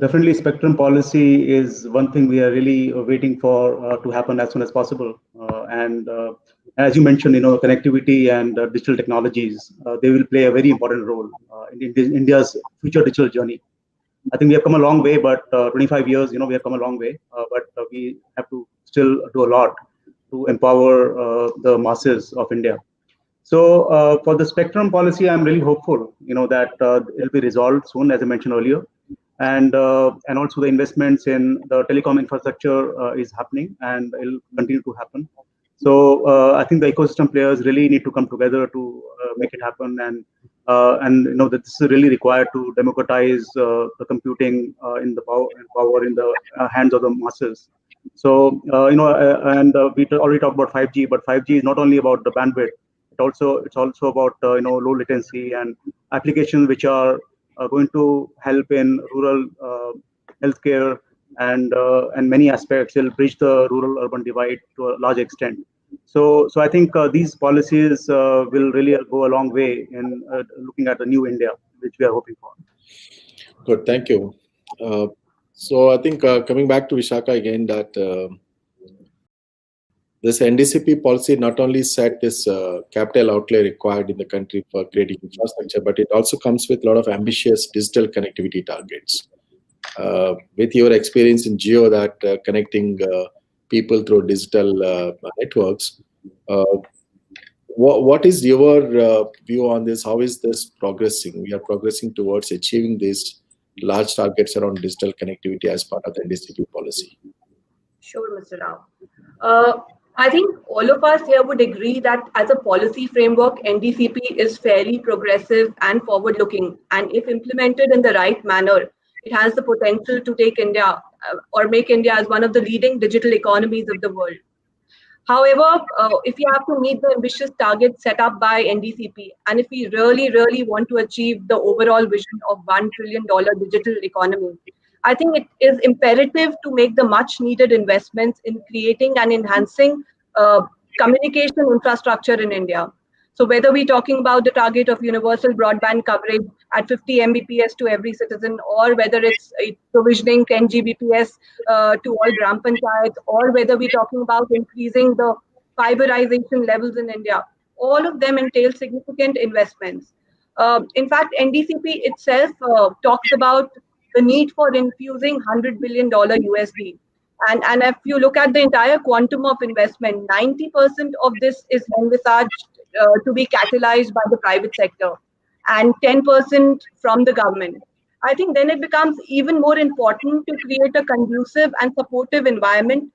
S: definitely spectrum policy is one thing we are really waiting for to happen as soon as possible. And as you mentioned, connectivity and digital technologies, they will play a very important role in India's future digital journey. I think we have come a long way, but 25 years, we have come a long way, but we have to still do a lot to empower the masses of India. So for the spectrum policy, I'm really hopeful, that it'll be resolved soon, as I mentioned earlier, and also the investments in the telecom infrastructure is happening, and it'll continue to happen. So I think the ecosystem players really need to come together to make it happen, and that this is really required to democratize the computing in the power in the hands of the masses. So and we already talked about 5G, but 5G is not only about the bandwidth. It's also about low latency and applications which are going to help in rural healthcare and many aspects. It'll bridge the rural-urban divide to a large extent. So I think these policies will really go a long way in looking at the new India, which we are hoping for.
N: Good, thank you. So I think coming back to Vishakha again, that this NDCP policy not only set this capital outlay required in the country for creating infrastructure, but it also comes with a lot of ambitious digital connectivity targets. With your experience in Jio, that connecting people through digital networks, what is your view on this? How is this progressing? We are progressing towards achieving these large targets around digital connectivity as part of the NDCP policy.
R: Sure, Mr. Rao. I think all of us here would agree that as a policy framework, NDCP is fairly progressive and forward-looking. And if implemented in the right manner, it has the potential to take India or make India as one of the leading digital economies of the world. However, if you have to meet the ambitious targets set up by NDCP, and if we really, really want to achieve the overall vision of $1 trillion digital economy, I think it is imperative to make the much needed investments in creating and enhancing communication infrastructure in India. So whether we're talking about the target of universal broadband coverage at 50 Mbps to every citizen, or whether it's provisioning 10 Gbps to all gram panchayats, or whether we're talking about increasing the fiberization levels in India, all of them entail significant investments. In fact, NDCP itself talks about the need for infusing $100 billion USD. And if you look at the entire quantum of investment, 90% of this is envisaged to be catalyzed by the private sector and 10% from the government. I think then it becomes even more important to create a conducive and supportive environment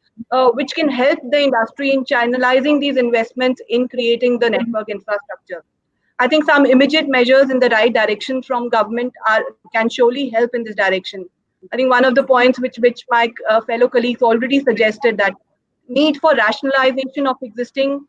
R: which can help the industry in channelizing these investments in creating the network infrastructure. I think some immediate measures in the right direction from government can surely help in this direction. I think one of the points which my fellow colleagues already suggested, that need for rationalization of existing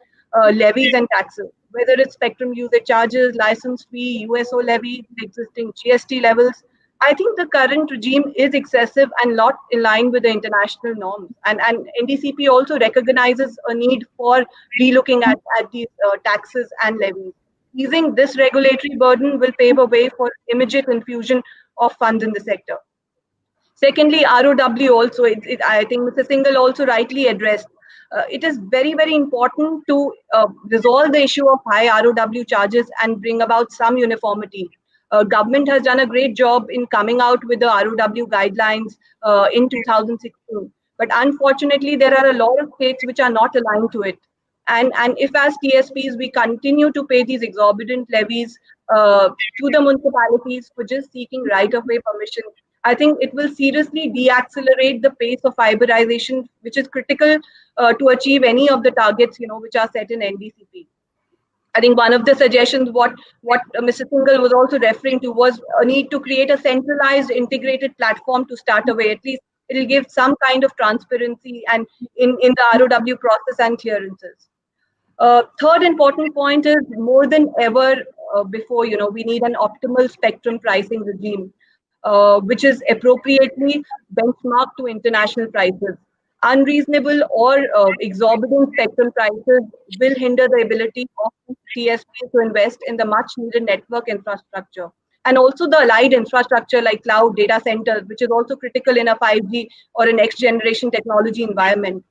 R: levies and taxes, whether it's spectrum usage charges, license fee, USO levy, existing GST levels. I think the current regime is excessive and not in line with the international norms. And NDCP also recognizes a need for relooking at these taxes and levies. Easing this regulatory burden will pave a way for immediate infusion of funds in the sector. Secondly, ROW also, I think Mr. Singhal also rightly addressed. It is very, very important to resolve the issue of high ROW charges and bring about some uniformity. Government has done a great job in coming out with the ROW guidelines in 2016. But unfortunately, there are a lot of states which are not aligned to it. And if as TSPs we continue to pay these exorbitant levies to the municipalities for just seeking right-of-way permission, I think it will seriously deaccelerate the pace of fiberization, which is critical to achieve any of the targets, which are set in NDCP. I think one of the suggestions, what Mr. Singhal was also referring to, was a need to create a centralized, integrated platform to start away. At least it will give some kind of transparency and in the ROW process and clearances. Third important point is, more than ever before, we need an optimal spectrum pricing regime, which is appropriately benchmarked to international prices. Unreasonable or exorbitant spectrum prices will hinder the ability of TSPs to invest in the much needed network infrastructure. And also the allied infrastructure like cloud data centers, which is also critical in a 5G or a next generation technology environment.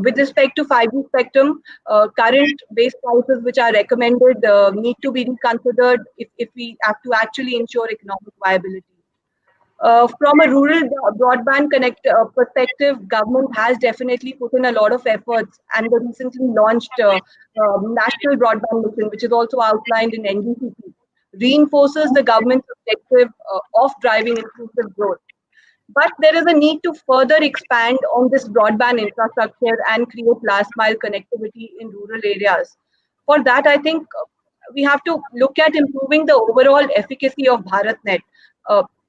R: With respect to 5G spectrum, current base prices which are recommended need to be reconsidered if we have to actually ensure economic viability. From a rural broadband perspective, government has definitely put in a lot of efforts, and the recently launched National Broadband Mission, which is also outlined in NDCP, reinforces the government's objective of driving inclusive growth. But there is a need to further expand on this broadband infrastructure and create last mile connectivity in rural areas. For that, I think we have to look at improving the overall efficacy of BharatNet.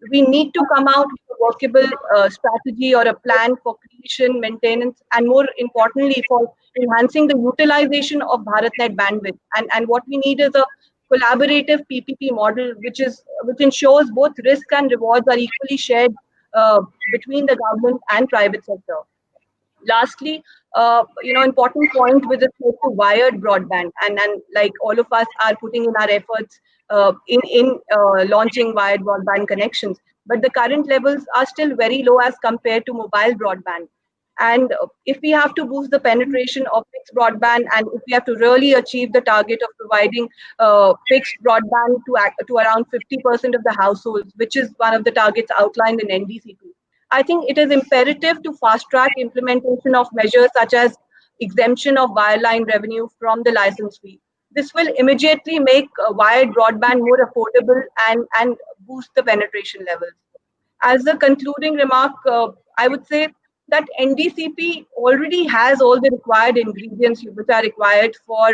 R: We need to come out with a workable strategy or a plan for creation, maintenance, and more importantly, for enhancing the utilization of BharatNet bandwidth. And what we need is a collaborative PPP model, which ensures both risk and rewards are equally shared between the government and private sector. Lastly, important point with respect to wired broadband, and like all of us are putting in our efforts in launching wired broadband connections, but the current levels are still very low as compared to mobile broadband. And if we have to boost the penetration of fixed broadband, and if we have to really achieve the target of providing fixed broadband to around 50% of the households, which is one of the targets outlined in NDCP, I think it is imperative to fast-track implementation of measures such as exemption of wireline revenue from the license fee. This will immediately make wired broadband more affordable and boost the penetration levels. As a concluding remark, I would say that NDCP already has all the required ingredients which are required for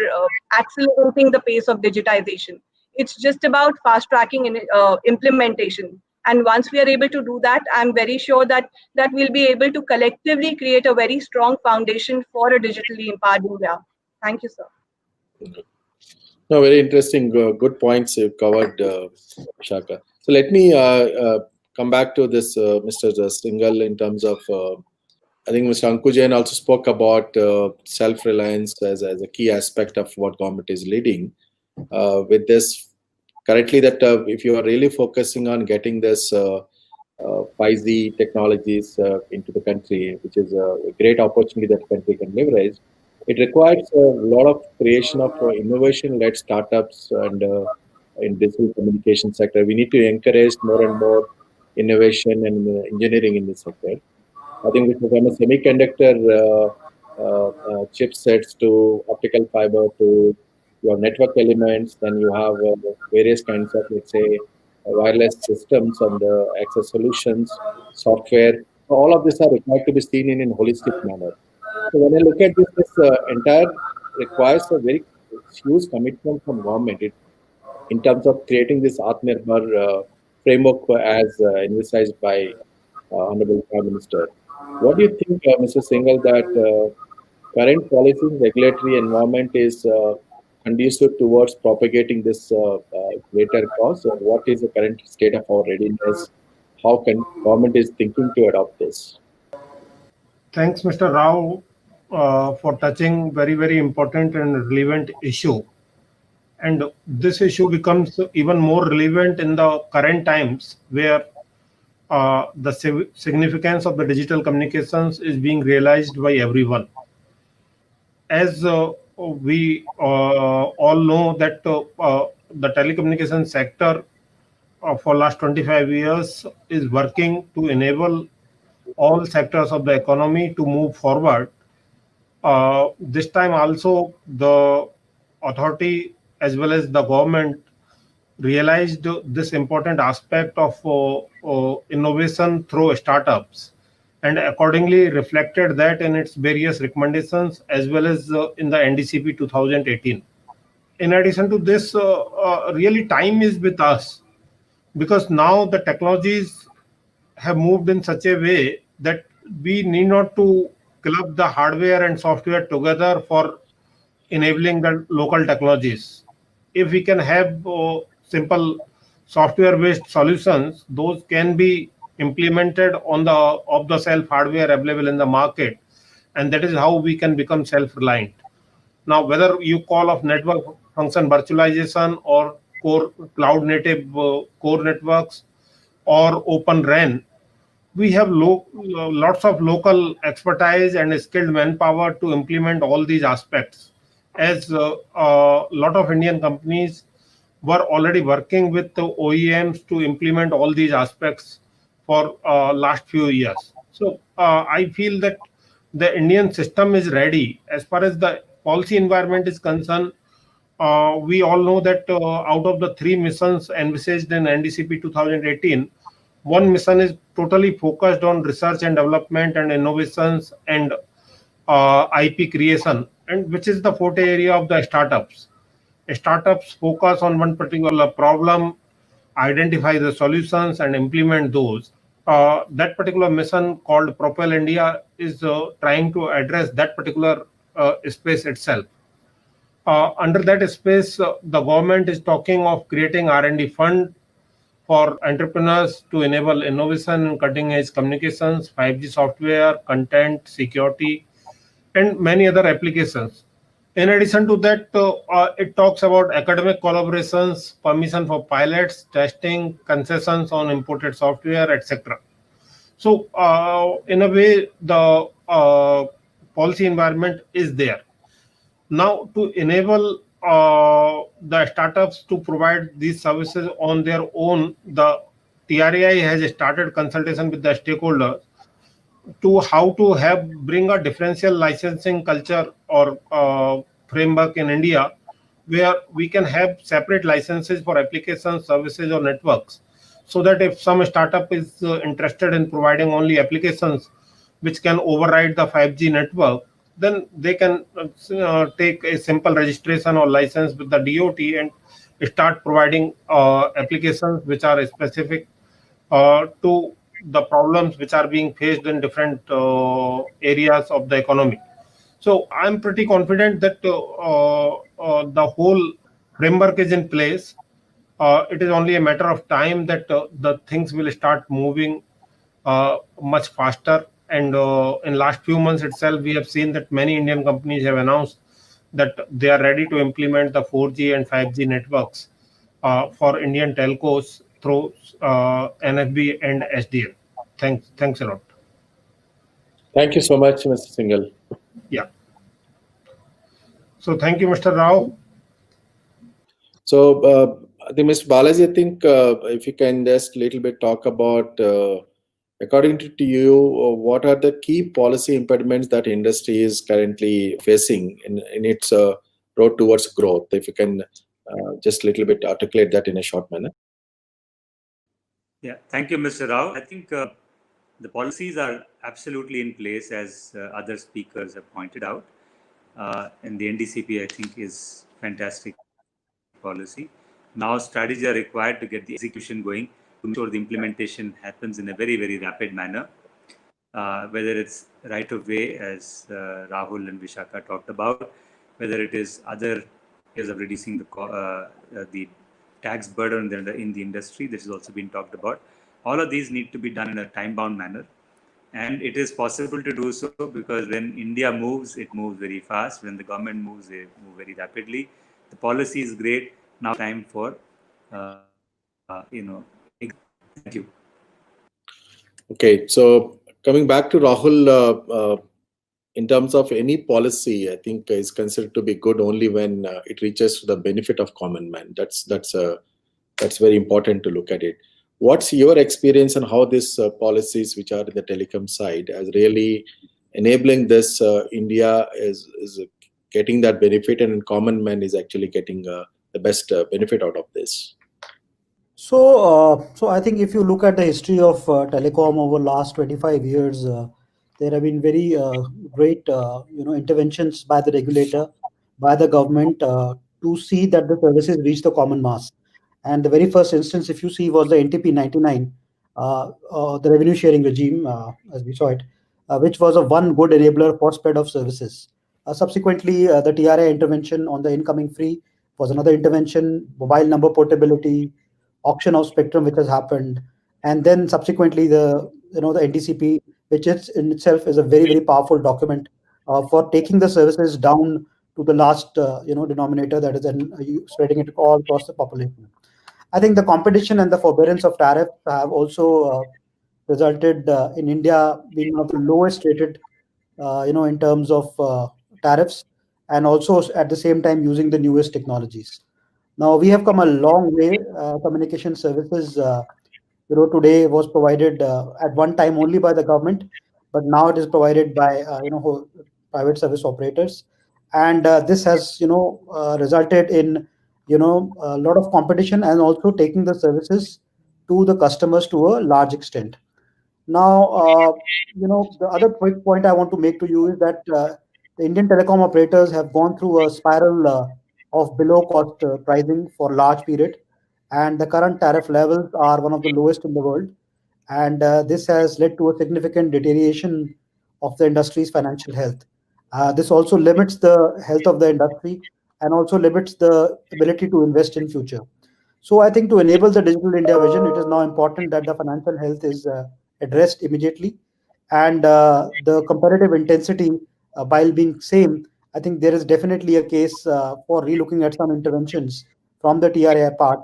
R: accelerating the pace of digitization. It's just about fast-tracking implementation. And once we are able to do that, I'm very sure that we'll be able to collectively create a very strong foundation for a digitally empowered India. Thank you, sir.
N: No, very interesting. Good points you covered, Shaka. So let me come back to this, Mr. Singhal, in terms of, I think Mr. Anku Jain also spoke about self-reliance as a key aspect of what government is leading. With this, currently, that if you are really focusing on getting this 5G technologies into the country, which is a great opportunity that the country can leverage, it requires a lot of creation of innovation-led startups and in digital communication sector. We need to encourage more and more innovation and engineering in this sector. I think from a semiconductor chipsets to optical fiber to your network elements, then you have various kinds of, let's say,
E: wireless systems and access solutions, software. All of these are required to be seen in a holistic manner. So when I look at this entire requires a very huge commitment from government in terms of creating this Atmanirbhar framework as envisaged by Honorable Prime Minister. What do you think, Mr. Singhal, that current policy and regulatory environment is conducive towards propagating this greater cause? Or what is the current state of our readiness? How can government is thinking to adopt this?
O: Thanks, Mr. Rao, for touching very important and relevant issue. And this issue becomes even more relevant in the current times where the significance of the digital communications is being realized by everyone. As we all know that the telecommunication sector for last 25 years is working to enable all sectors of the economy to move forward. This time also the authority as well as the government realized this important aspect of innovation through startups and accordingly reflected that in its various recommendations as well as in the NDCP 2018. In addition to this, really time is with us because now the technologies have moved in such a way that we need not to club the hardware and software together for enabling the local technologies. If we can have simple software-based solutions, those can be implemented on the off-the-shelf hardware available in the market, and that is how we can become self-reliant. Now, whether you call of network function virtualization or core cloud-native core networks or Open RAN, we have lots of local expertise and skilled manpower to implement all these aspects. As a lot of Indian companies were already working with the OEMs to implement all these aspects for last few years. So I feel that the Indian system is ready. As far as the policy environment is concerned, we all know that out of the 3 missions envisaged in NDCP 2018, one mission is totally focused on research and development and innovations and IP creation, and which is the forte area of the startups. Startups focus on one particular problem, identify the solutions and implement those. That particular mission called Propel India is trying to address that particular space itself. Under that space, the government is talking of creating R&D fund for entrepreneurs to enable innovation in cutting-edge communications, 5G software, content, security, and many other applications. In addition to that, it talks about academic collaborations, permission for pilots, testing, concessions on imported software, etc. So, in a way, the policy environment is there. Now, to enable the startups to provide these services on their own, the TRAI has started consultation with the stakeholders to how to bring a differential licensing culture or framework in India, where we can have separate licenses for applications, services, or networks, so that if some startup is interested in providing only applications which can override the 5G network, then they can take a simple registration or license with the DOT and start providing applications which are specific to the problems which are being faced in different areas of the economy. So I'm pretty confident that the whole framework is in place. It is only a matter of time that the things will start moving much faster. And in last few months itself, we have seen that many Indian companies have announced that they are ready to implement the 4G and 5G networks for Indian telcos through NFB and SDL. Thanks a lot.
E: Thank you so much, Mr. Singhal.
O: Yeah. So thank you, Mr. Rao.
N: So, Mr. Balaji, I think if you can just a little bit talk about, according to you, what are the key policy impediments that industry is currently facing in its road towards growth? If you can just a little bit articulate that in a short manner.
P: Yeah, thank you, Mr. Rao. I think the policies are absolutely in place, as other speakers have pointed out. And the NDCP, I think, is fantastic policy. Now, strategies are required to get the execution going to ensure the implementation happens in a very, very rapid manner. Whether it's right of way, as Rahul and Vishaka talked about, whether it is other ways of reducing the tax burden in the industry, this has also been talked about. All of these need to be done in a time-bound manner. And it is possible to do so because when India moves, it moves very fast. When the government moves, they move very rapidly. The policy is great. Now time for, thank you.
N: Okay, so coming back to Rahul, in terms of any policy, I think is considered to be good only when it reaches the benefit of common man. That's very important to look at it. What's your experience on how these policies, which are in the telecom side, as really enabling this? India is getting that benefit, and common man is actually getting the best benefit out of this.
Q: So I think if you look at the history of telecom over last 25 years, there have been very great interventions by the regulator, by the government to see that the services reach the common mass. And the very first instance, if you see, was the NTP 99, the revenue sharing regime, as we saw it, which was a one good enabler for spread of services. Subsequently, the TRA intervention on the incoming free was another intervention, mobile number portability, auction of spectrum which has happened, and then subsequently the NDCP, which is in itself is a very, very powerful document for taking the services down to the last denominator, that is then spreading it all across the population. I think the competition and the forbearance of tariff have also resulted in India being one of the lowest rated in terms of tariffs, and also at the same time using the newest technologies. Now we have come a long way. Communication services, today was provided at one time only by the government, but now it is provided by private service operators, and this has resulted in a lot of competition and also taking the services to the customers to a large extent. Now, the other quick point I want to make to you is that the Indian telecom operators have gone through a spiral of below cost pricing for large period, and the current tariff levels are one of the lowest in the world, and this has led to a significant deterioration of the industry's financial health. This also limits the health of the industry and also limits the ability to invest in future. So I think to enable the Digital India vision, it is now important that the financial health is addressed immediately, and the competitive intensity, while being same, I think there is definitely a case for relooking at some interventions from the TRA part,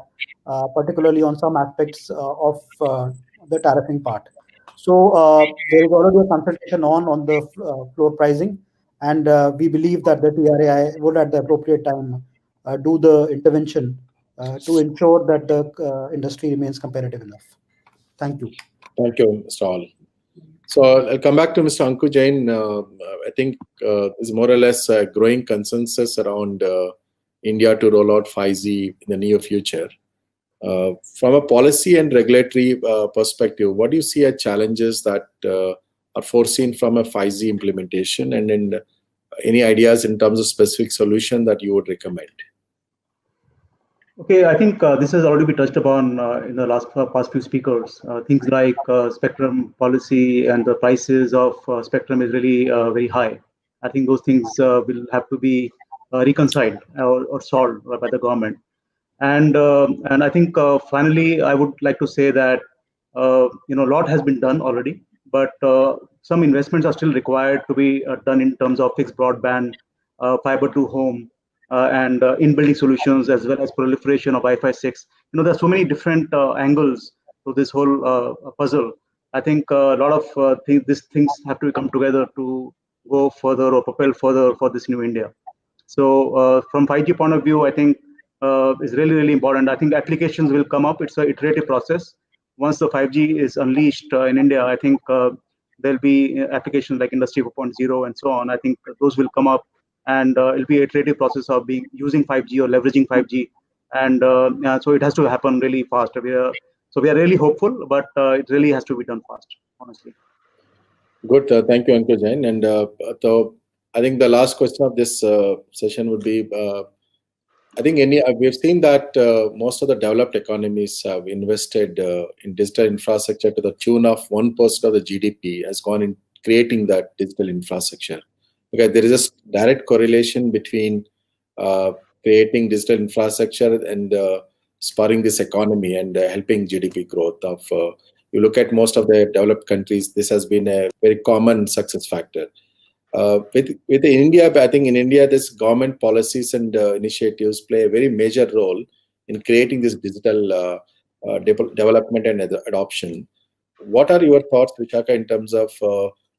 Q: particularly on some aspects of the tariffing part. So there is already a consultation on the floor pricing, and we believe that the TRA would at the appropriate time do the intervention to ensure that the industry remains competitive enough. Thank you.
N: Thank you, Mr. Hall. So I'll come back to Mr. Anku Jain. I think there's more or less a growing consensus around India to roll out 5G in the near future. From a policy and regulatory perspective, what do you see as challenges that are foreseen from a 5G implementation, and then any ideas in terms of specific solution that you would recommend?
S: Okay, I think this has already been touched upon in the past few speakers. Things like spectrum policy and the prices of spectrum is really very high. I think those things will have to be reconciled or solved by the government. And I think finally, I would like to say that a lot has been done already, but some investments are still required to be done in terms of fixed broadband, fiber to home, and in-building solutions, as well as proliferation of Wi-Fi 6. There's so many different angles to this whole puzzle. I think a lot of these things have to come together to go further or propel further for this new India. So from 5G point of view, I think is really, really important. I think applications will come up. It's an iterative process. Once the 5G is unleashed in India, I think there'll be applications like Industry 4.0 and so on. I think those will come up, and it'll be an iterative process of using 5G or leveraging 5G. And so it has to happen really fast. So we are really hopeful, but it really has to be done fast, honestly.
N: Good. Thank you, Ankur Jain. And so I think the last question of this session would be, I think we've seen that most of the developed economies have invested in digital infrastructure to the tune of 1% of the GDP has gone in creating that digital infrastructure. Okay, there is a direct correlation between creating digital infrastructure and spurring this economy and helping GDP growth. You look at most of the developed countries, this has been a very common success factor. With India, I think in India, this government policies and initiatives play a very major role in creating this digital development and adoption. What are your thoughts, Vishakha, in terms of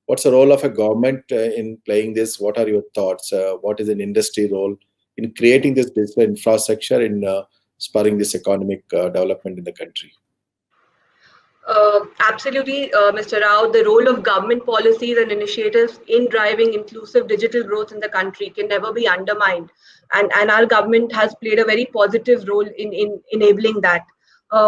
N: what's the role of a government in playing this? What are your thoughts? What is an industry role in creating this digital infrastructure in spurring this economic development in the country?
R: Absolutely, Mr. Rao. The role of government policies and initiatives in driving inclusive digital growth in the country can never be undermined. And our government has played a very positive role in enabling that.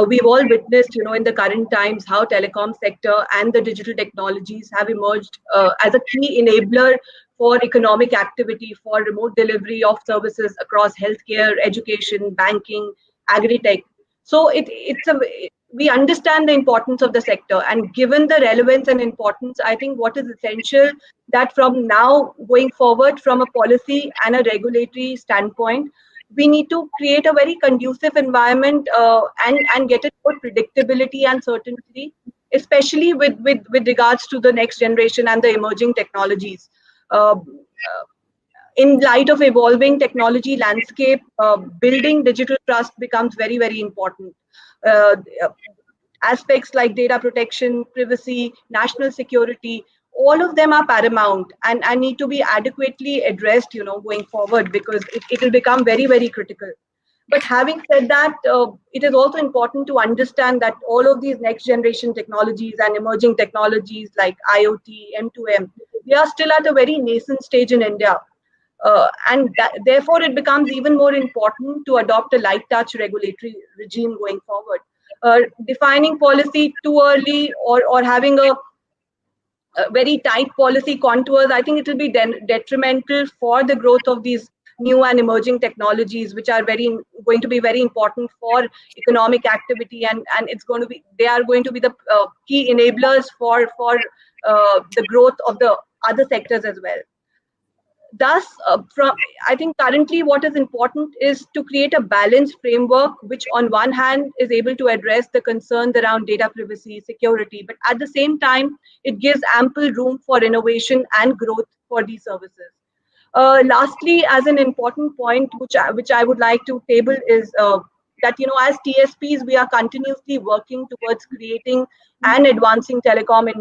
R: We've all witnessed, in the current times, how telecom sector and the digital technologies have emerged as a key enabler for economic activity, for remote delivery of services across healthcare, education, banking, agri-tech. So we understand the importance of the sector, and given the relevance and importance, I think what is essential that from now going forward, from a policy and a regulatory standpoint, we need to create a very conducive environment and get it more predictability and certainty, especially with regards to the next generation and the emerging technologies. In light of evolving technology landscape, building digital trust becomes very, very important. Aspects like data protection, privacy, national security, all of them are paramount and need to be adequately addressed, going forward, because it will become very, very critical. But having said that, it is also important to understand that all of these next generation technologies and emerging technologies like IoT, M2M, they are still at a very nascent stage in India. Therefore, it becomes even more important to adopt a light touch regulatory regime going forward. Defining policy too early or having a very tight policy contours, I think it will be detrimental for the growth of these new and emerging technologies, which are going to be very important for economic activity, and they are going to be the key enablers for the growth of the other sectors as well. Thus, I think currently what is important is to create a balanced framework, which on one hand is able to address the concerns around data privacy, security, but at the same time, it gives ample room for innovation and growth for these services. Lastly, as an important point, which I would like to table is that, as TSPs, we are continuously working towards creating and advancing telecom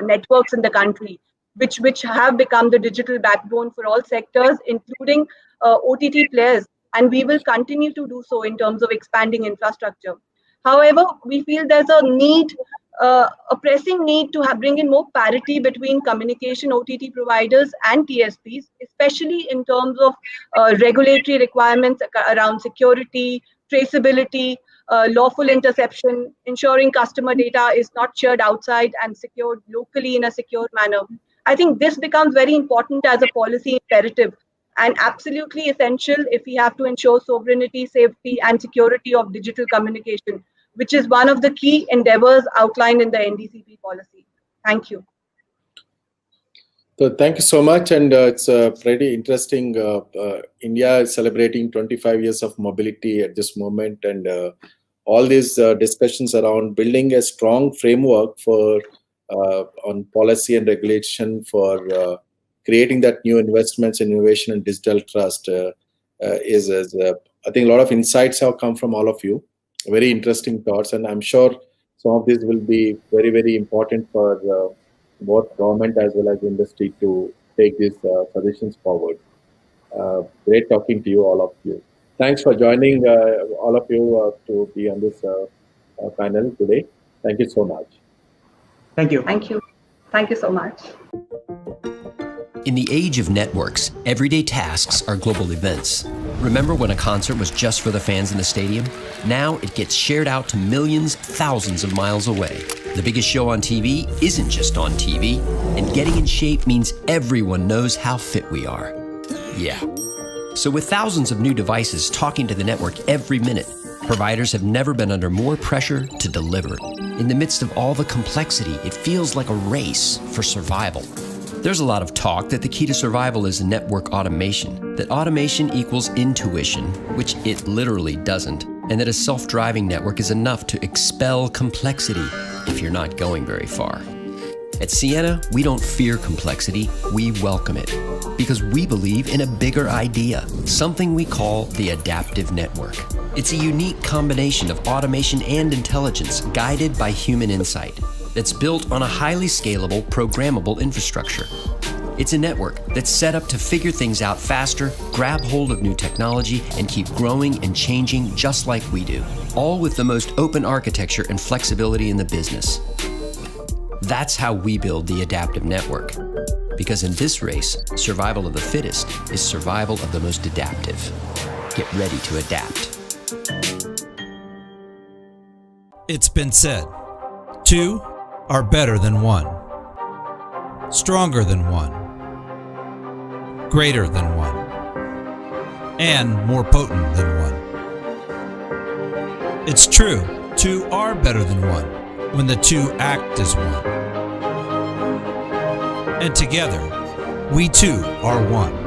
R: networks in the country, which have become the digital backbone for all sectors, including OTT players, and we will continue to do so in terms of expanding infrastructure. However, we feel there's a pressing need to bring in more parity between communication OTT providers and TSPs, especially in terms of regulatory requirements around security, traceability, lawful interception, ensuring customer data is not shared outside and secured locally in a secure manner. I think this becomes very important as a policy imperative and absolutely essential if we have to ensure sovereignty, safety, and security of digital communication, which is one of the key endeavors outlined in the NDCP policy. Thank you.
N: So thank you so much, and it's pretty interesting. India is celebrating 25 years of mobility at this moment, and all these discussions around building a strong framework for on policy and regulation for creating that new investments in innovation and digital trust is I think a lot of insights have come from all of you. Very interesting thoughts, and I'm sure some of these will be very, very important for both government as well as industry to take these suggestions forward. Great talking to you, all of you. Thanks for joining all of you to be on this panel today. Thank you so much.
S: Thank you.
R: Thank you. Thank you so much.
T: In the age of networks, everyday tasks are global events. Remember when a concert was just for the fans in the stadium? Now it gets shared out to millions, thousands of miles away. The biggest show on TV isn't just on TV, and getting in shape means everyone knows how fit we are. Yeah. So with thousands of new devices talking to the network every minute, providers have never been under more pressure to deliver. In the midst of all the complexity, it feels like a race for survival. There's a lot of talk that the key to survival is network automation, that automation equals intuition, which it literally doesn't, and that a self-driving network is enough to expel complexity if you're not going very far. At Ciena, we don't fear complexity, we welcome it, because we believe in a bigger idea, something we call the adaptive network. It's a unique combination of automation and intelligence guided by human insight that's built on a highly scalable, programmable infrastructure. It's a network that's set up to figure things out faster, grab hold of new technology, and keep growing and changing just like we do, all with the most open architecture and flexibility in the business. That's how we build the adaptive network. Because in this race, survival of the fittest is survival of the most adaptive. Get ready to adapt.
U: It's been said, 2 are better than 1, stronger than 1, greater than 1, and more potent than 1. It's true, 2 are better than 1 when the 2 act as 1. And together, we 2 are 1.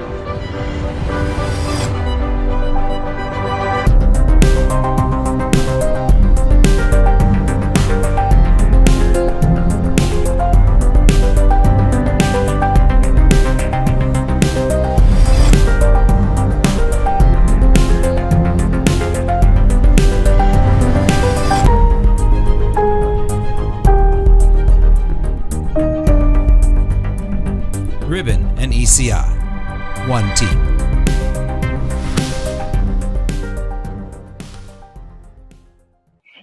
U: Ribbon and ECI, one team.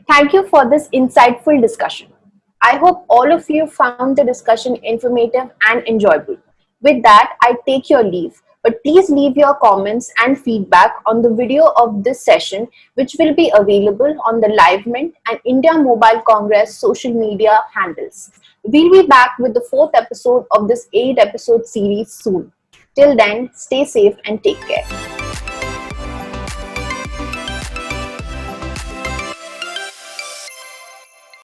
I: Thank you for this insightful discussion. I hope all of you found the discussion informative and enjoyable. With that, I take your leave, but please leave your comments and feedback on the video of this session, which will be available on the LiveMint and India Mobile Congress social media handles. We'll be back with the 4th episode of this 8-episode series soon. Till then, stay safe and take care.